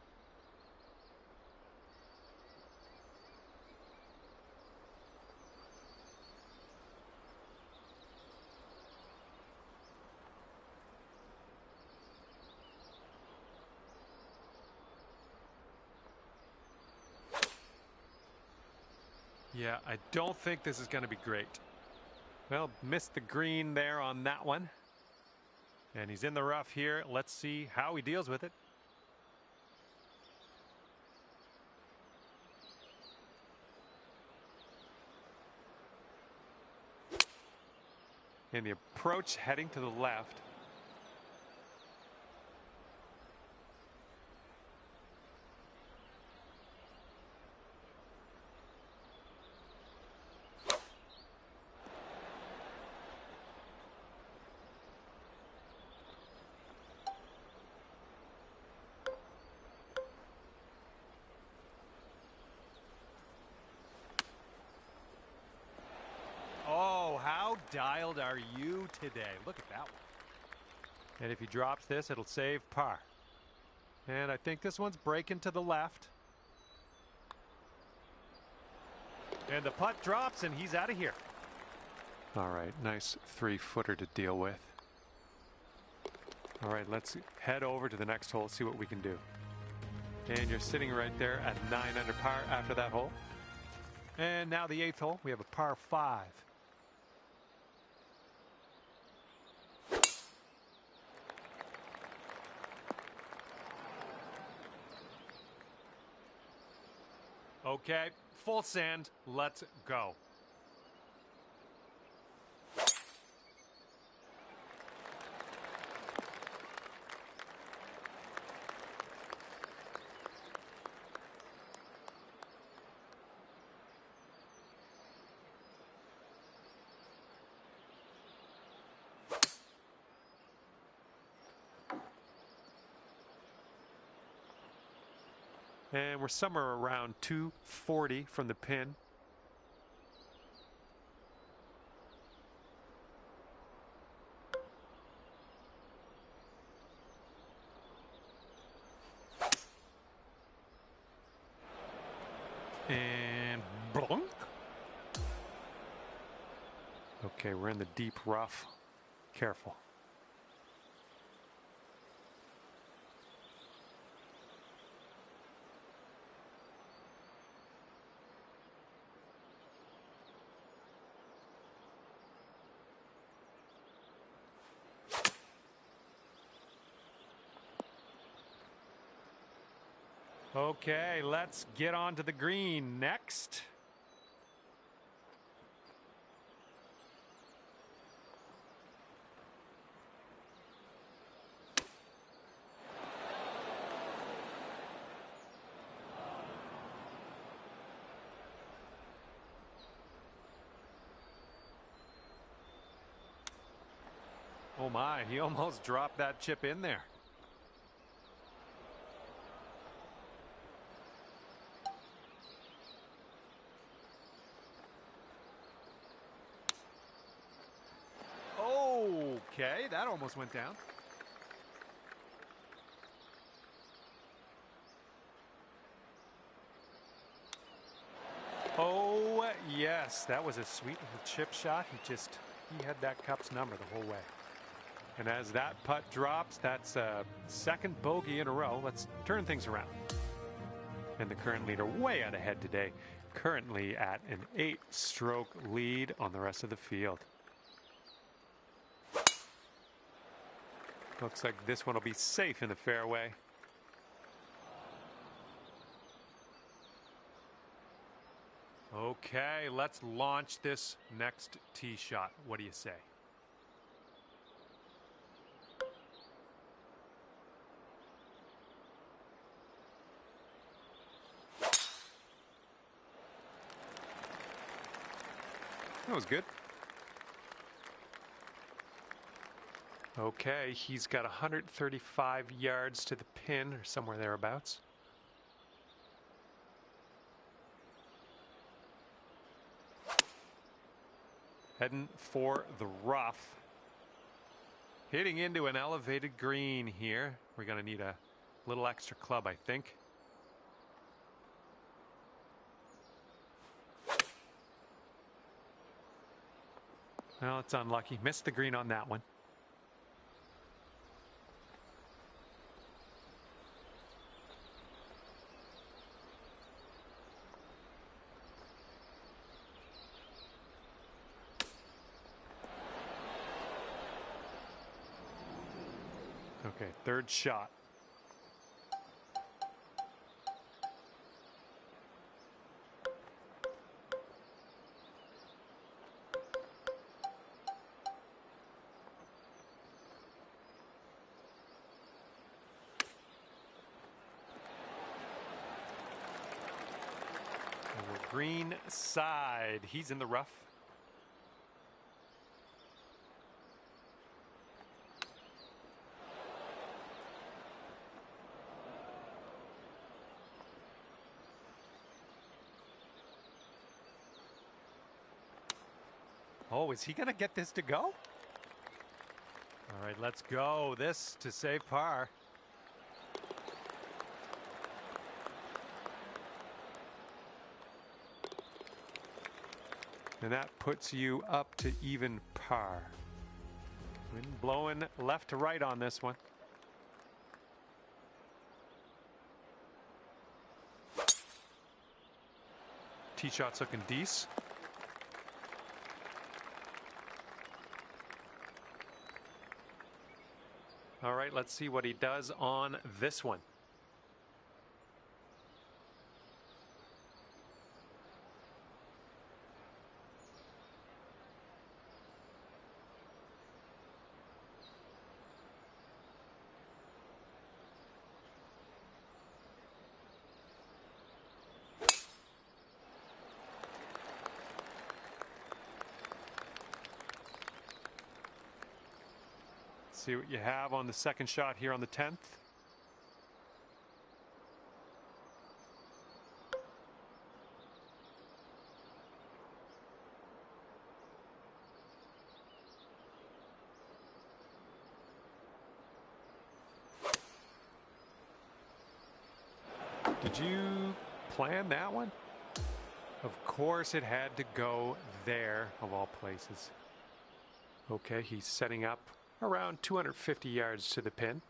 Yeah, I don't think this is going to be great. Well, missed the green there on that one. And he's in the rough here. Let's see how he deals with it. And the approach heading to the left. Oh, how dialed are you today? Look at that one. And if he drops this, it'll save par. And I think this one's breaking to the left. And the putt drops, and he's out of here. All right, nice 3-footer to deal with. All right, let's head over to the next hole, see what we can do. And you're sitting right there at 9 under par after that hole. And now the 8th hole, we have a par 5. Okay, full sand, let's go. And we're somewhere around 240 from the pin. And blunk. Okay, we're in the deep rough. Careful. Okay, let's get on to the green next. Oh my, he almost dropped that chip in there. Okay, that almost went down. Oh, yes, that was a sweet little chip shot. He had that cup's number the whole way. And as that putt drops, that's a second bogey in a row. Let's turn things around. And the current leader way out ahead today, currently at an 8-stroke lead on the rest of the field. Looks like this one will be safe in the fairway. Okay, let's launch this next tee shot. What do you say? That was good. Okay, he's got 135 yards to the pin or somewhere thereabouts. Heading for the rough. Hitting into an elevated green here. We're going to need a little extra club, I think. Well, it's unlucky. Missed the green on that one. Okay, third shot. green side. He's in the rough. Oh, is he going to get this to go? All right, let's go. This to save par. And that puts you up to even par. Wind blowing left to right on this one. Tee shot's looking decent. All right, let's see what he does on this one. See what you have on the second shot here on the 10th. Did you plan that one? Of course it had to go there, of all places. Okay, he's setting up around 250 yards to the pin.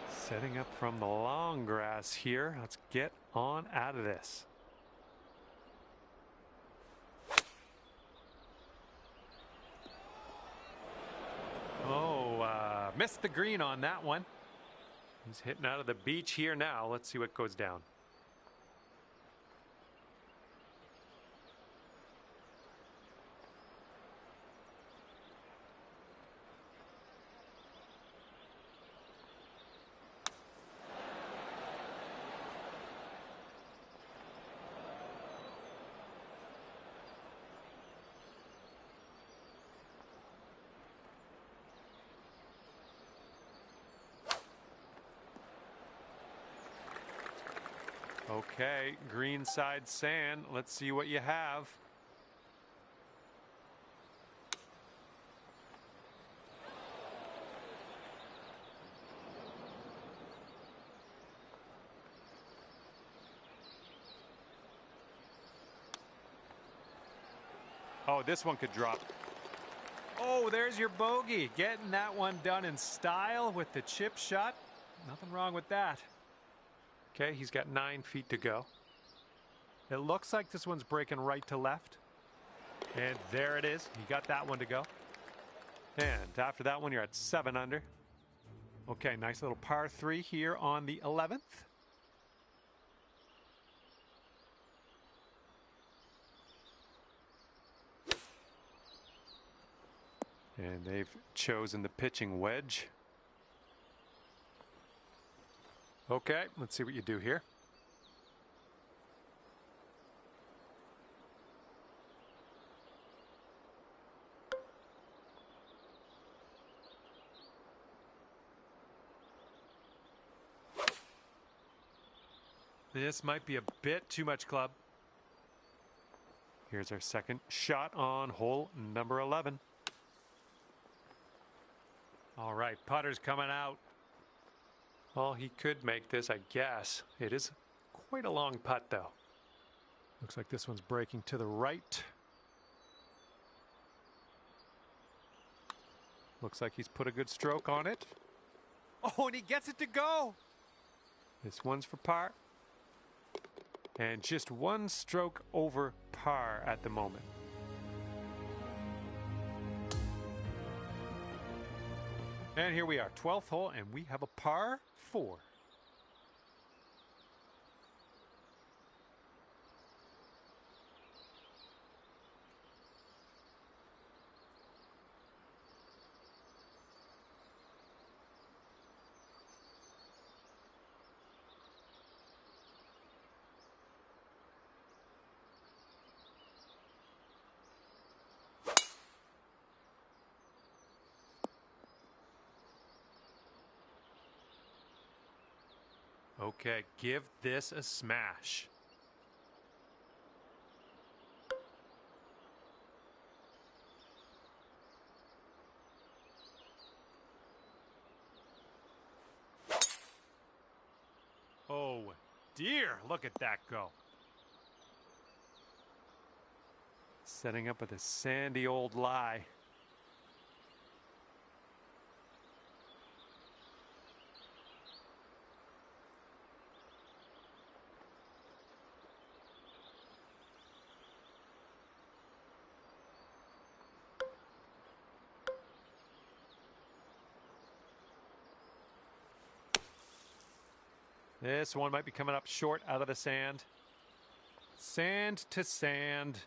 Setting up from the long grass here. Let's get on out of this. Oh, missed the green on that one. He's hitting out of the beach here now. Let's see what goes down. Okay, green side sand. Let's see what you have. Oh, this one could drop. Oh, there's your bogey. Getting that one done in style with the chip shot. Nothing wrong with that. Okay, he's got 9 feet to go. It looks like this one's breaking right to left. And there it is. He got that one to go. And after that one, you're at 7 under. Okay, nice little par 3 here on the 11th. And they've chosen the pitching wedge. Okay, let's see what you do here. This might be a bit too much club. Here's our second shot on hole number 11. All right, putter's coming out. Well, he could make this, I guess. It is quite a long putt, though. Looks like this one's breaking to the right. Looks like he's put a good stroke on it. Oh, and he gets it to go. This one's for par. And just 1 stroke over par at the moment. And here we are, 12th hole, and we have a par 4. Okay, give this a smash. Oh dear, look at that go. Setting up with a sandy old lie. This one might be coming up short out of the sand. Sand to sand.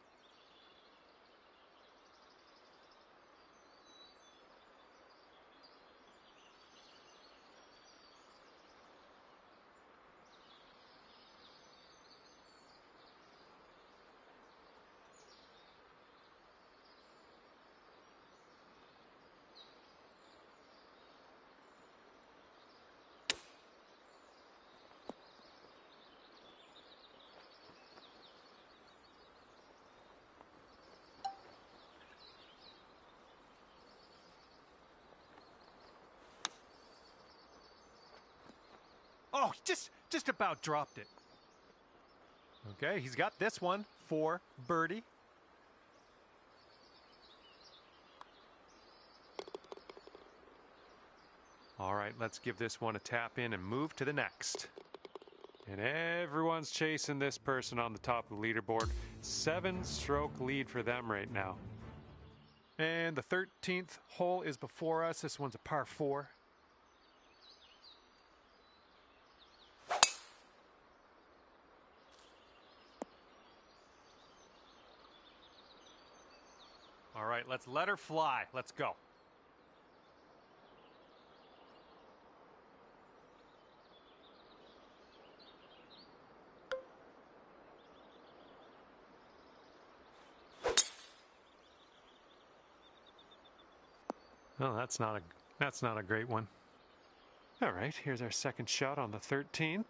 Oh, just about dropped it. Okay, he's got this one for birdie. All right, let's give this one a tap in and move to the next. And everyone's chasing this person on the top of the leaderboard. 7-stroke lead for them right now. And the 13th hole is before us. This one's a par 4. All right, let's let her fly. Let's go. Oh, that's not a great one. All right, here's our second shot on the 13th.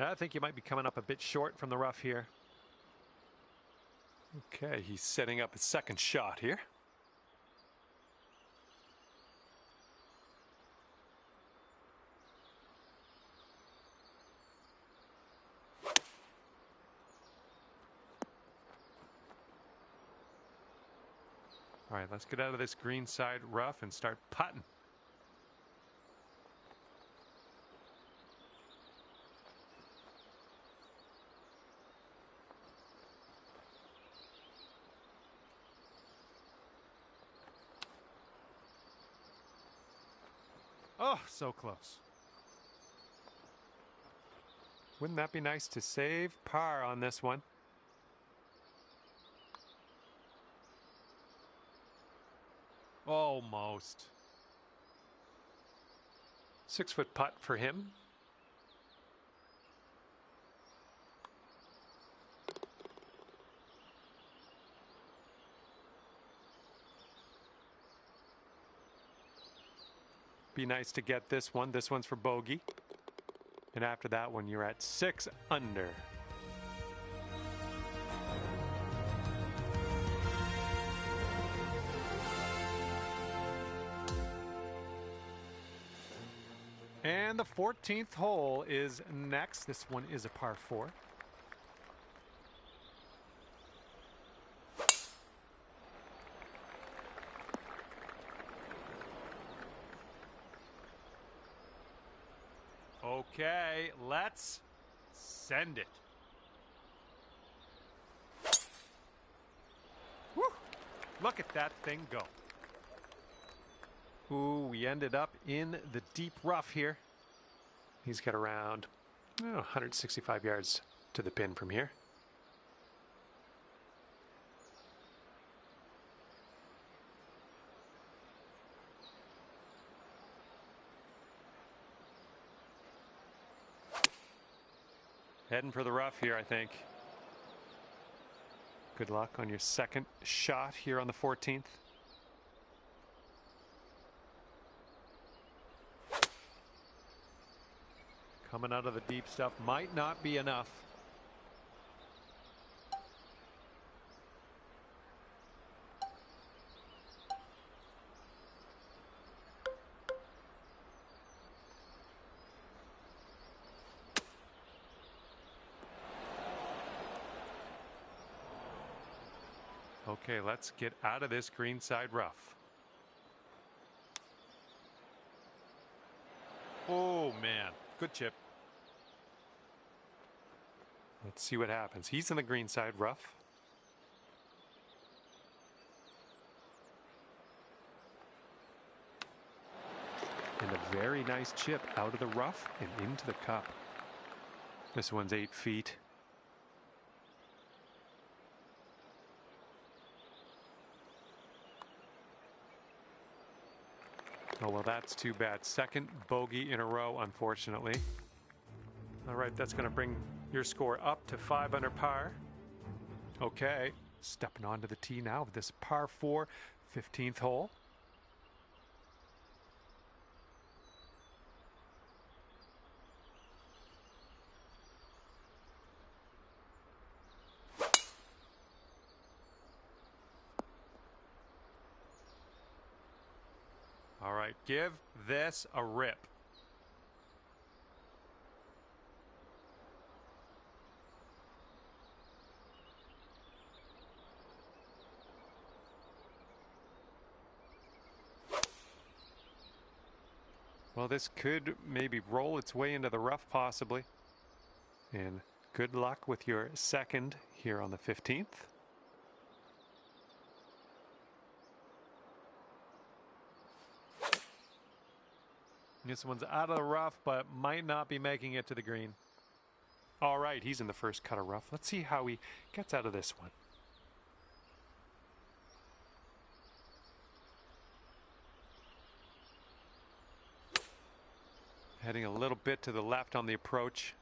I think you might be coming up a bit short from the rough here. Okay, he's setting up his second shot here. All right, let's get out of this green side rough and start putting. Oh, so close. Wouldn't that be nice to save par on this one? Almost. 6-foot putt for him. Be nice to get this one. This one's for bogey. And after that one, you're at 6 under. And the 14th hole is next. This one is a par 4. Okay, let's send it. Woo! Look at that thing go. Ooh, we ended up in the deep rough here. He's got around 165 yards to the pin from here. Heading for the rough here, I think. Good luck on your second shot here on the 14th. Coming out of the deep stuff might not be enough. Okay, let's get out of this greenside rough. Oh, man. Good chip. Let's see what happens. He's in the greenside rough. And a very nice chip out of the rough and into the cup. This one's 8 feet. Oh, well, that's too bad. Second bogey in a row, unfortunately. All right, that's going to bring your score up to 5 under par. Okay, stepping onto the tee now with this par 4, 15th hole. All right, give this a rip. Well, this could maybe roll its way into the rough possibly. And good luck with your second here on the 15th. This one's out of the rough, but might not be making it to the green. All right, he's in the first cut of rough. Let's see how he gets out of this one. Heading a little bit to the left on the approach.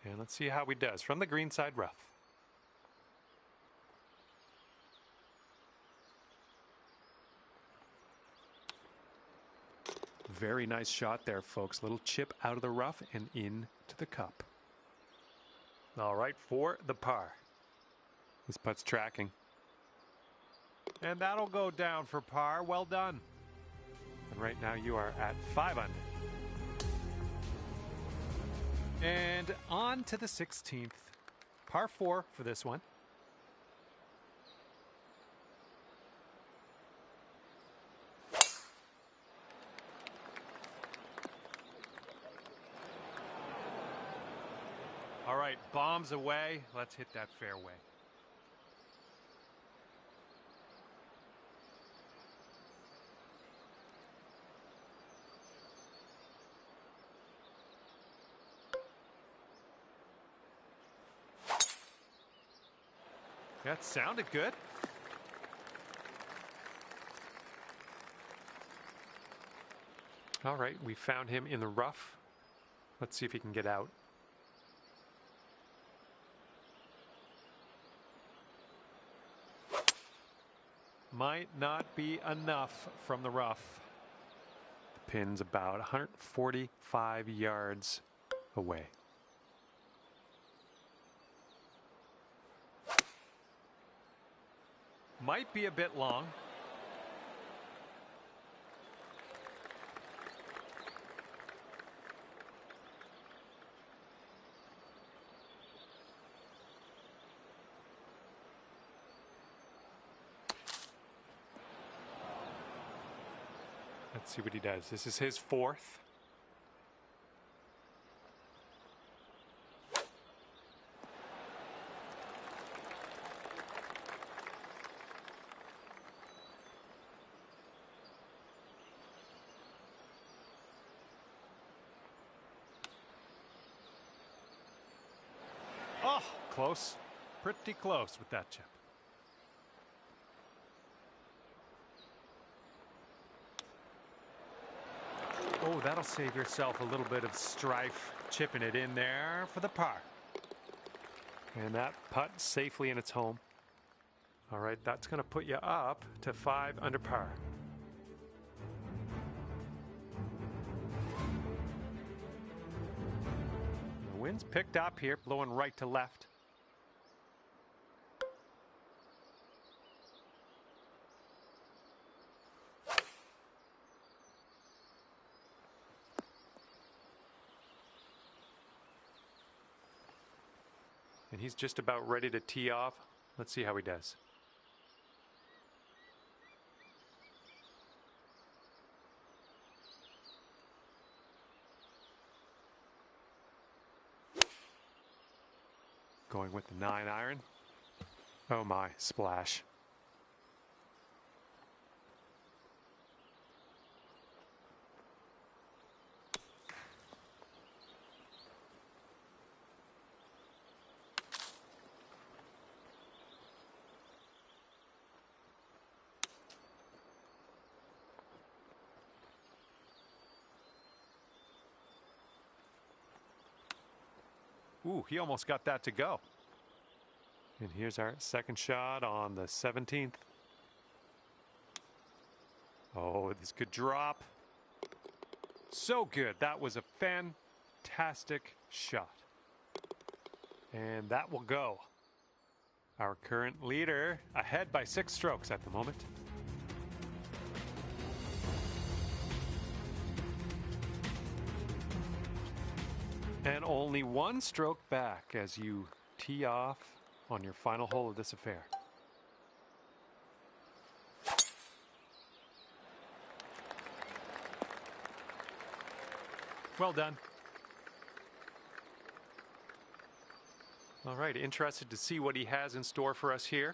And let's see how he does from the greenside rough. Very nice shot there, folks. Little chip out of the rough and into the cup. All right, for the par. This putt's tracking. And that'll go down for par. Well done. And right now you are at 5 under. And on to the 16th. Par 4 for this one. All right, bombs away. Let's hit that fairway. That sounded good. All right, we found him in the rough. Let's see if he can get out. Might not be enough from the rough. The pin's about 145 yards away. Might be a bit long. Let's see what he does. This is his 4th. Oh, close. Pretty close with that chip. Oh, that'll save yourself a little bit of strife, chipping it in there for the par. And that putt safely in its home. All right, that's going to put you up to 5 under par. The wind's picked up here, blowing right to left. And he's just about ready to tee off. Let's see how he does. Going with the 9-iron. Oh my, splash. Ooh, he almost got that to go. And here's our second shot on the 17th. Oh, this could drop. So good. That was a fantastic shot. And that will go. Our current leader ahead by 6 strokes at the moment. And only 1 stroke back as you tee off on your final hole of this affair. Well done. All right, interested to see what he has in store for us here.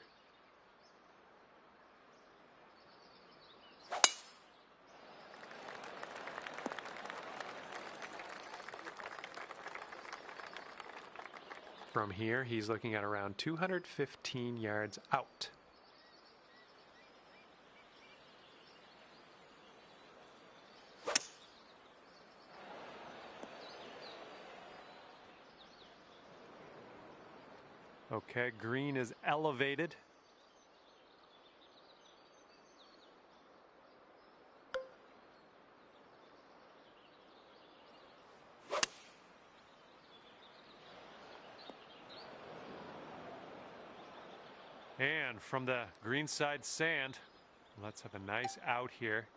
From here, he's looking at around 215 yards out. Okay, green is elevated. And from the greenside sand, let's have a nice out here.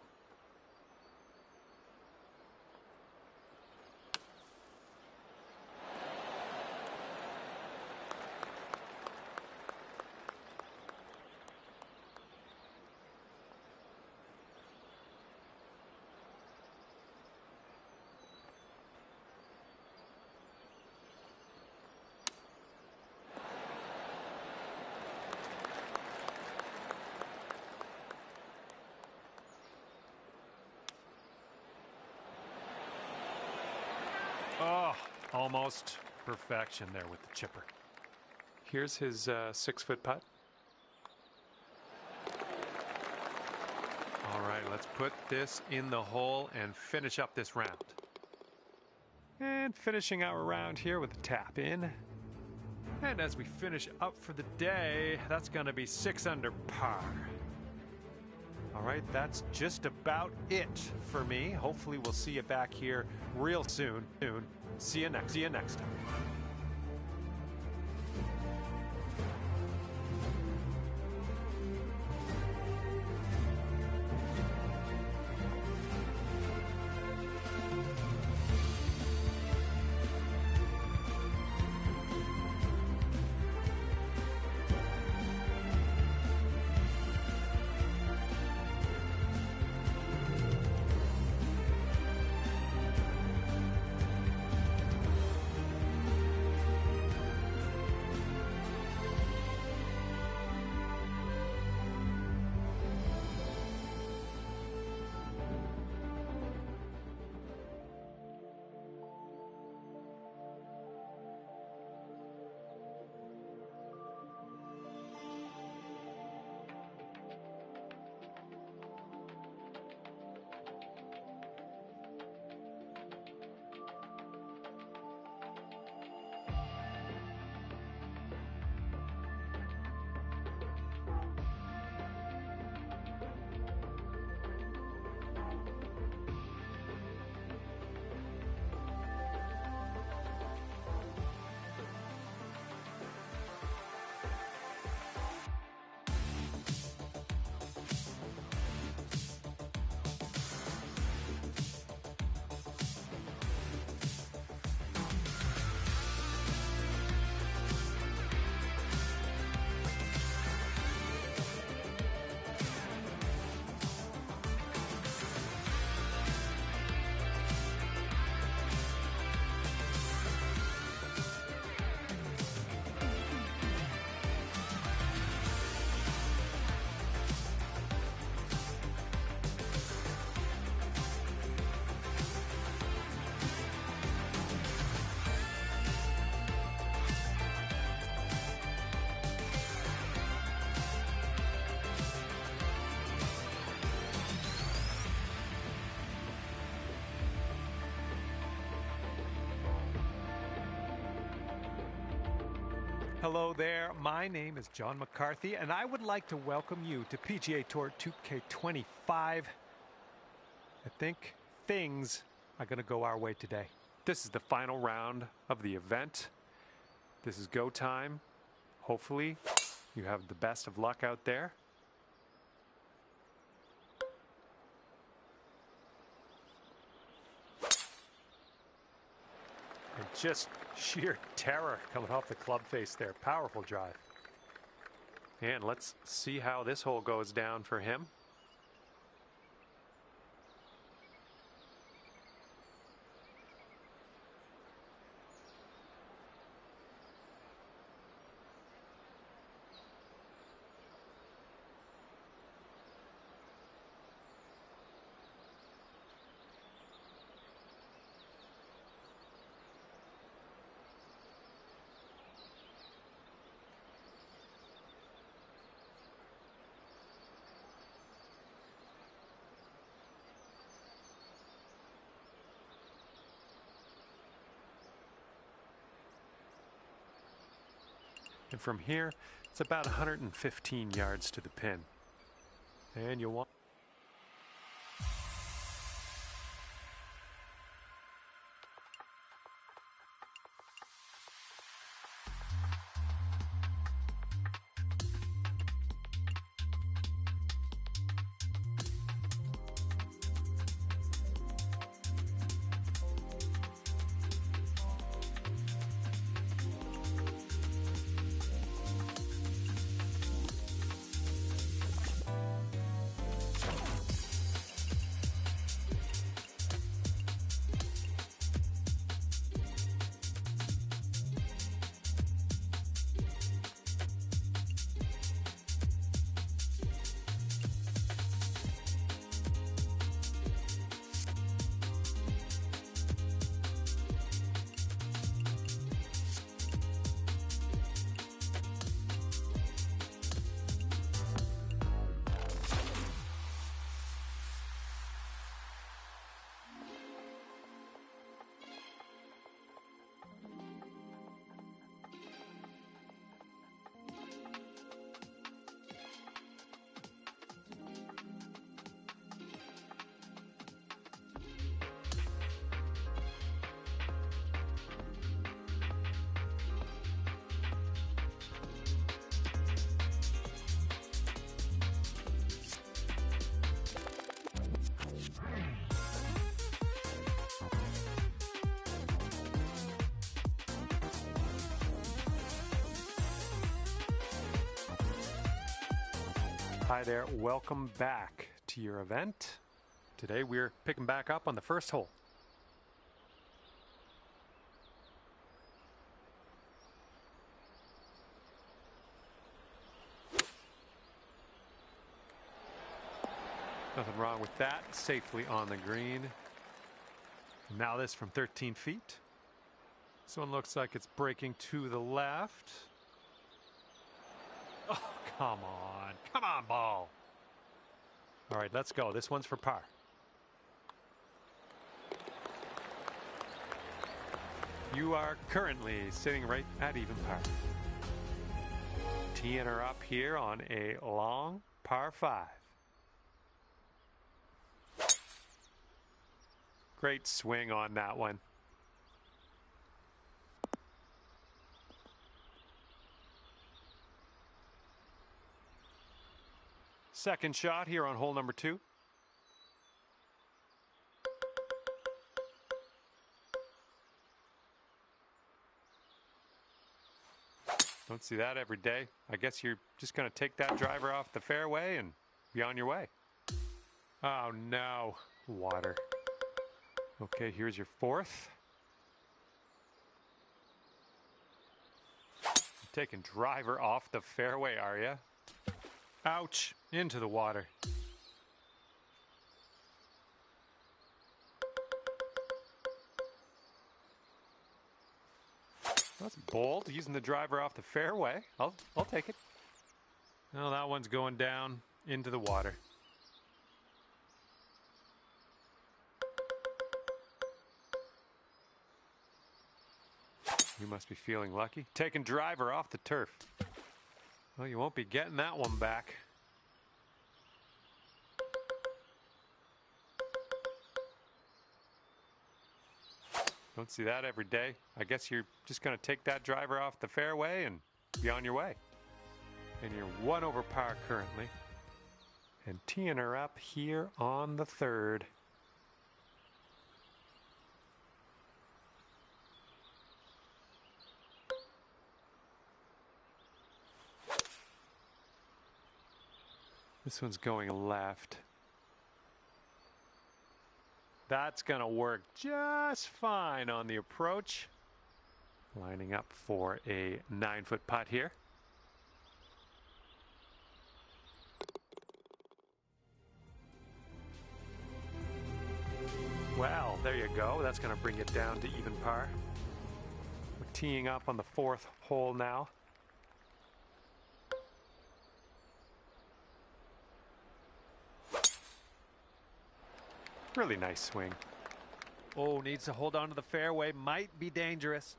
Oh, almost perfection there with the chipper. Here's his 6-foot putt. All right, let's put this in the hole and finish up this round. And finishing our round here with a tap in. And as we finish up for the day, that's going to be 6 under par. All right, that's just about it for me. Hopefully we'll see you back here real soon. See you next time. Hello there, my name is John McCarthy, and I would like to welcome you to PGA Tour 2K25. I think things are going to go our way today. This is the final round of the event. This is go time. Hopefully, you have the best of luck out there. And just sheer terror coming off the club face there. Powerful drive. And let's see how this hole goes down for him. And from here, it's about 115 yards to the pin. And you'll want... Hi there, welcome back to your event. Today we're picking back up on the first hole. Nothing wrong with that, safely on the green. Now this from 13 feet. This one looks like it's breaking to the left. Oh, come on, ball. All right, let's go. This one's for par. You are currently sitting right at even par. Teeing her up here on a long par 5. Great swing on that one. Second shot here on hole number 2. Don't see that every day. I guess you're just going to take that driver off the fairway and be on your way. Oh no, water. Okay, here's your 4th. You're taking driver off the fairway, are you? Ouch, into the water. That's bold, using the driver off the fairway. I'll take it. No, that one's going down into the water. You must be feeling lucky. Taking driver off the turf. Well, you won't be getting that one back. Don't see that every day. I guess you're just going to take that driver off the fairway and be on your way. And you're 1 over par currently. And teeing her up here on the 3rd. This one's going left. That's going to work just fine on the approach. Lining up for a 9-foot putt here. Well, there you go. That's going to bring it down to even par. We're teeing up on the 4th hole now. Really nice swing. Oh, needs to hold on to the fairway. Might be dangerous.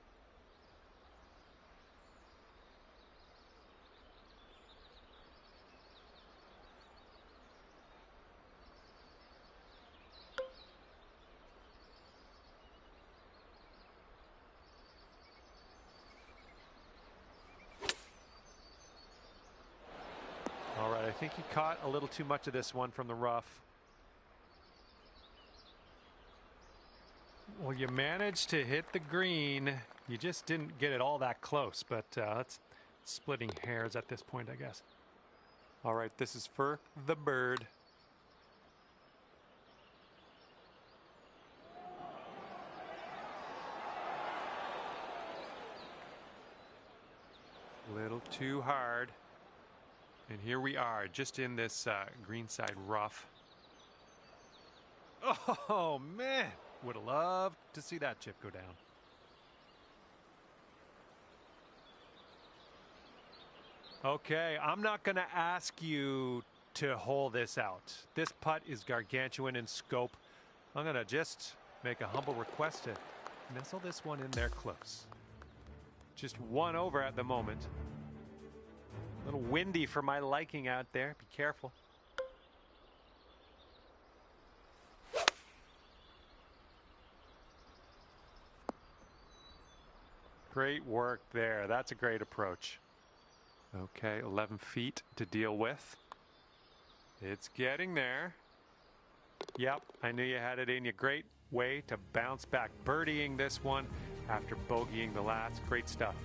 All right, I think he caught a little too much of this one from the rough. Well, you managed to hit the green. You just didn't get it all that close, but that's splitting hairs at this point, I guess. All right, this is for the bird. Little too hard. And here we are, just in this greenside rough. Oh, man. Would have loved to see that chip go down. Okay, I'm not going to ask you to hole this out. This putt is gargantuan in scope. I'm going to just make a humble request to nestle this one in there close. Just 1 over at the moment. A little windy for my liking out there. Be careful. Great work there. That's a great approach. Okay, 11 feet to deal with. It's getting there. Yep, I knew you had it in you. Great way to bounce back. Birdieing this one after bogeying the last. Great stuff.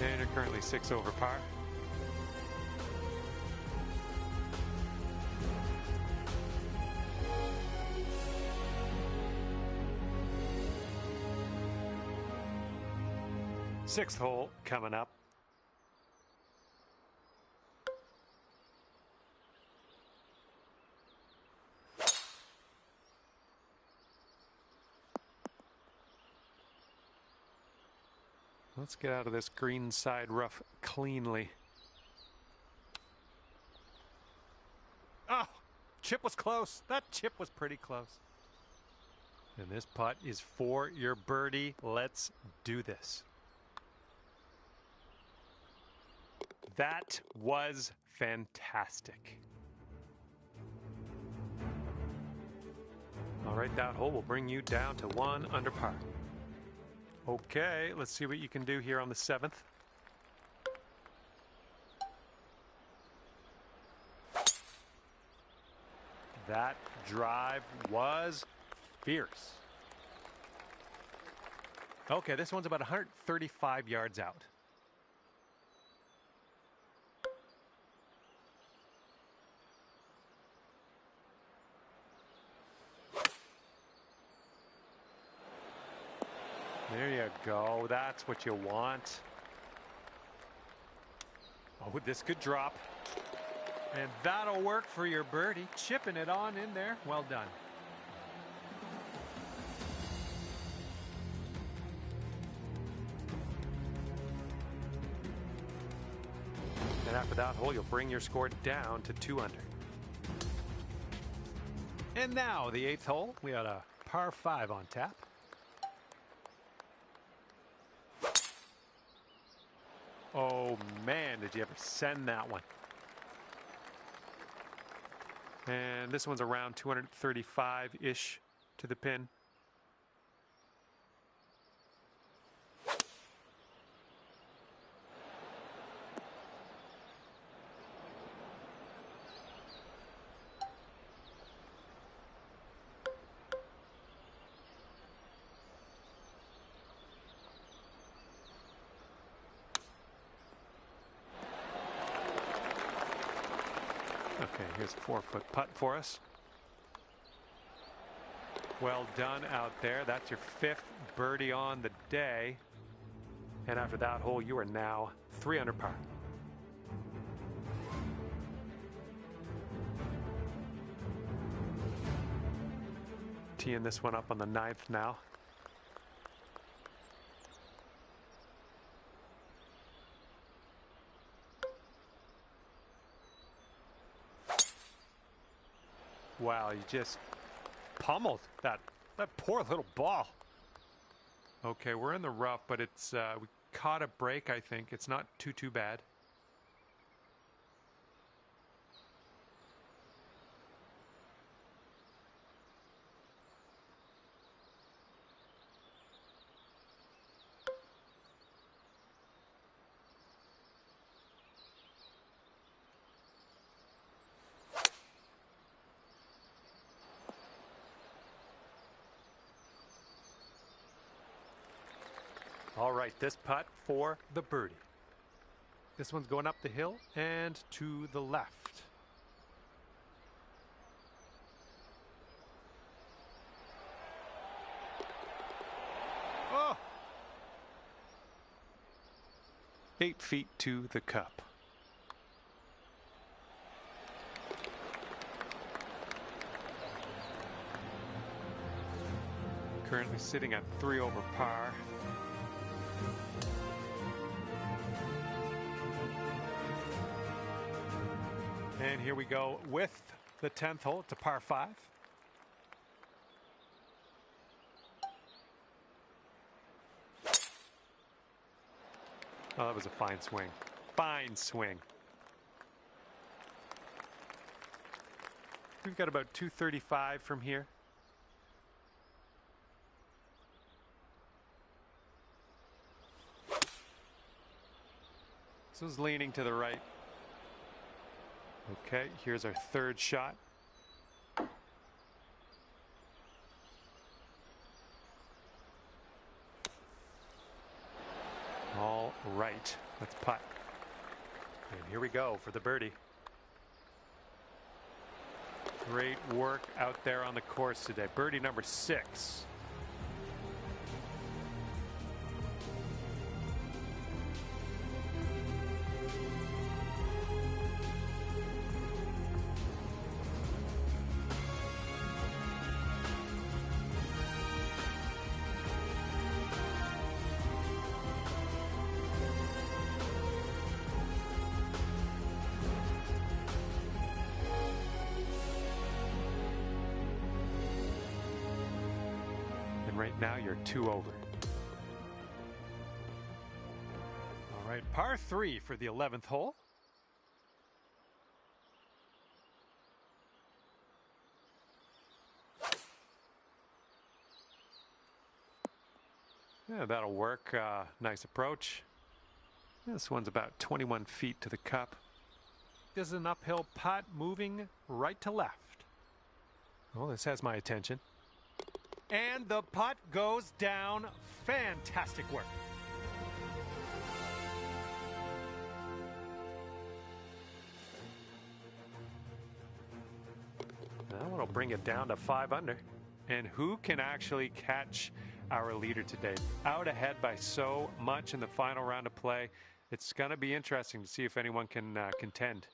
And you're currently 6 over par. Sixth hole coming up. Let's get out of this green side rough cleanly. Oh, chip was close. That chip was pretty close. And this putt is for your birdie. Let's do this. That was fantastic. All right, that hole will bring you down to 1 under par. Okay, let's see what you can do here on the 7th. That drive was fierce. Okay, this one's about 135 yards out. There you go. That's what you want. Oh, this could drop. And that'll work for your birdie. Chipping it on in there. Well done. that hole, you'll bring your score down to 2 under. And now the 8th hole, we got a par 5 on tap. Oh man, did you ever send that one? And this one's around 235-ish to the pin. Okay, here's a 4-foot putt for us. Well done out there. That's your 5th birdie on the day. And after that hole, you are now 3 under par. Teeing this one up on the 9th now. Wow, you just pummeled that poor little ball. Okay, we're in the rough, but it's we caught a break, I think. It's not too bad. All right, this putt for the birdie. This one's going up the hill and to the left. Oh! 8 feet to the cup. Currently sitting at 3 over par. And here we go with the 10th hole. It's a par 5. Oh, that was a fine swing. Fine swing. We've got about 235 from here. This was leaning to the right. Okay, here's our 3rd shot. All right, let's putt. And here we go for the birdie. Great work out there on the course today. Birdie number 6. Right now you're 2 over. All right, par 3 for the 11th hole. Yeah, that'll work. Nice approach. This one's about 21 feet to the cup. This is an uphill putt moving right to left. Well, this has my attention. And the putt goes down. Fantastic work. That one will bring it down to 5 under. And who can actually catch our leader today? Out ahead by so much in the final round of play. It's going to be interesting to see if anyone can contend.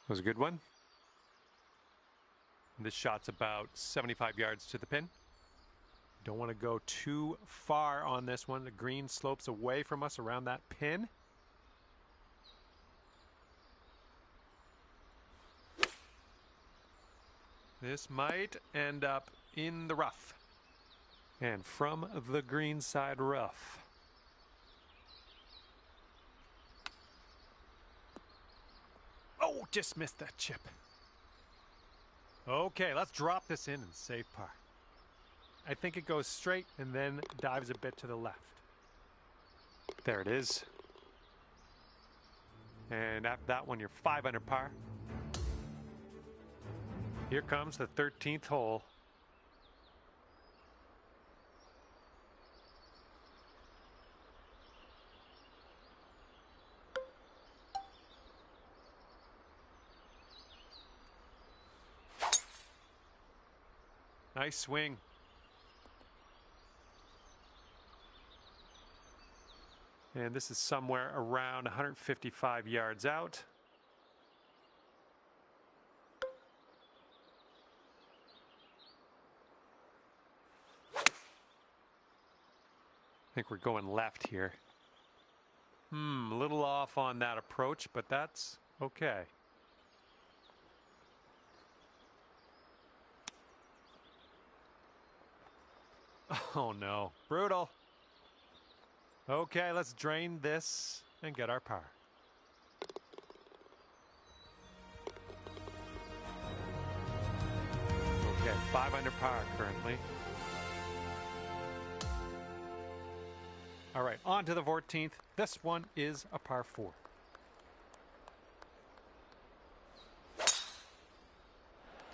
That was a good one. This shot's about 75 yards to the pin. Don't want to go too far on this one. The green slopes away from us around that pin. This might end up in the rough. And from the green side rough. Oh, just missed that chip. Okay, let's drop this in and save par. I think it goes straight and then dives a bit to the left. There it is. And after that one, you're 5 under par. Here comes the 13th hole. Nice swing. And this is somewhere around 155 yards out. I think we're going left here. A little off on that approach, but that's okay. Oh no, brutal. Okay, let's drain this and get our par. Okay, 5 under par currently. All right, on to the 14th. This one is a par 4.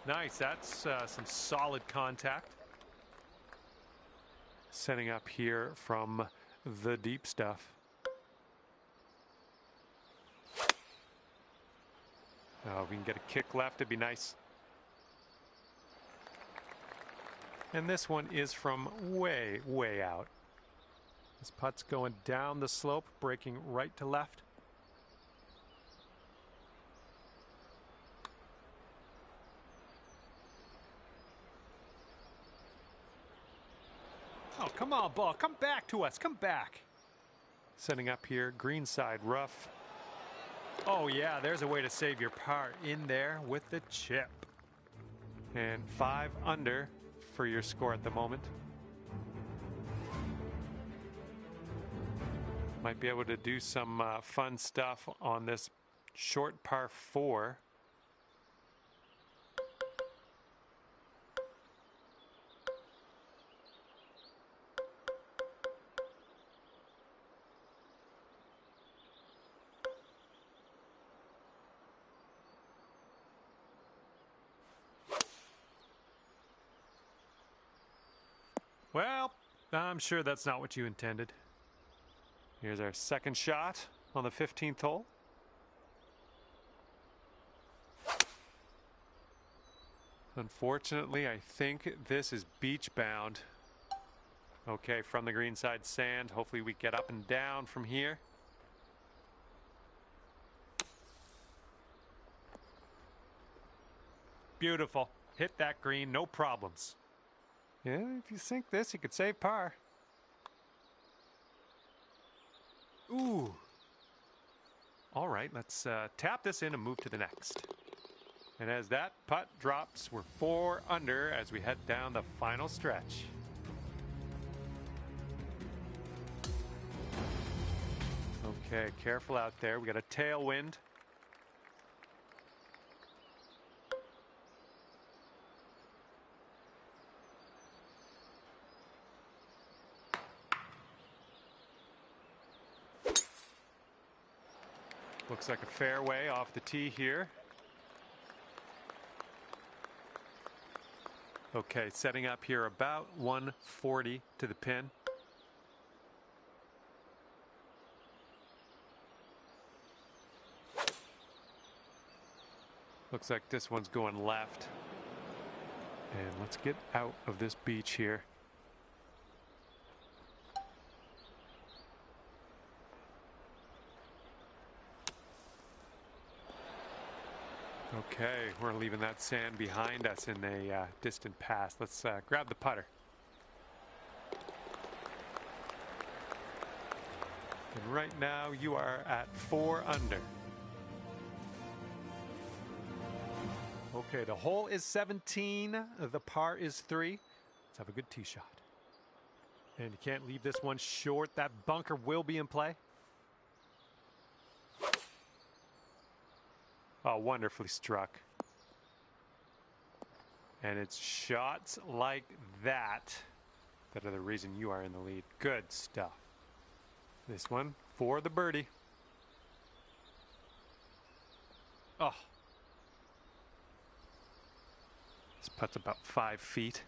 Nice, that's some solid contact. Setting up here from the deep stuff. Oh, if we can get a kick left, it'd be nice. And this one is from way, way out. This putt's going down the slope, breaking right to left. Oh, come on, ball. Come back to us. Come back. Setting up here, green side rough. Oh, yeah, there's a way to save your par in there with the chip. And 5 under for your score at the moment. Might be able to do some fun stuff on this short par 4. Well, I'm sure that's not what you intended. Here's our second shot on the 15th hole. Unfortunately, I think this is beach bound. Okay, from the green side sand. Hopefully we get up and down from here. Beautiful. Hit that green, no problems. Yeah, if you sink this, you could save par. Ooh. All right, let's tap this in and move to the next. And as that putt drops, we're 4 under as we head down the final stretch. Okay, careful out there. We got a tailwind. Looks like a fairway off the tee here. Okay, setting up here about 140 to the pin. Looks like this one's going left. And let's get out of this beach here. Okay, we're leaving that sand behind us in a distant past. Let's grab the putter. right now you are at 4 under. Okay, the hole is 17. The par is 3. Let's have a good tee shot. And you can't leave this one short. That bunker will be in play. Oh, wonderfully struck. And it's shots like that that are the reason you are in the lead. Good stuff. This one for the birdie. Oh. This putt's about 5 feet.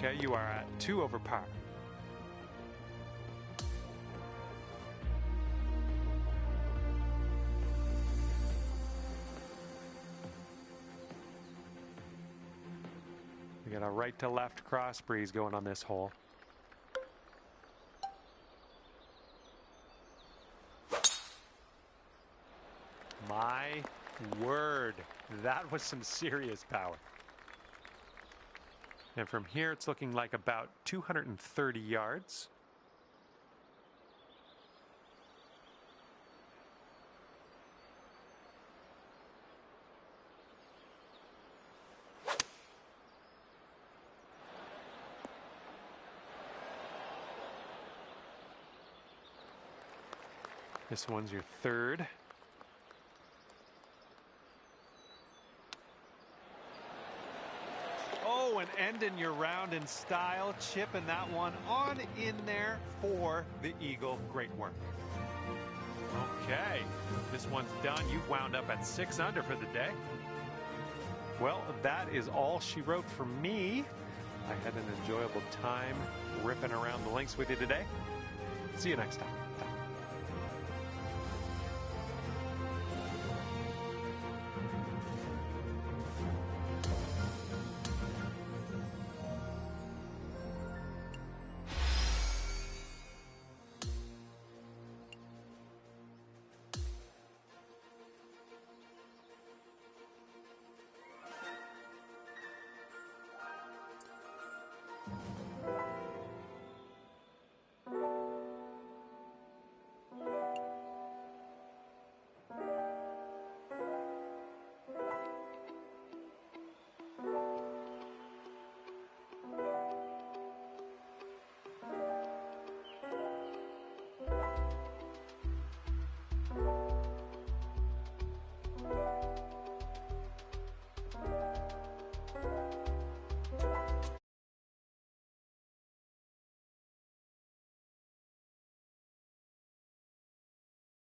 Okay, you are at 2 over par. We got a right to left cross breeze going on this hole. My word, that was some serious power. And from here, it's looking like about 230 yards. This one's your third. Oh, and ending your round in style, chipping that one on in there for the eagle. Great work. Okay, this one's done. You've wound up at 6 under for the day. Well, that is all she wrote for me. I had an enjoyable time ripping around the links with you today. See you next time.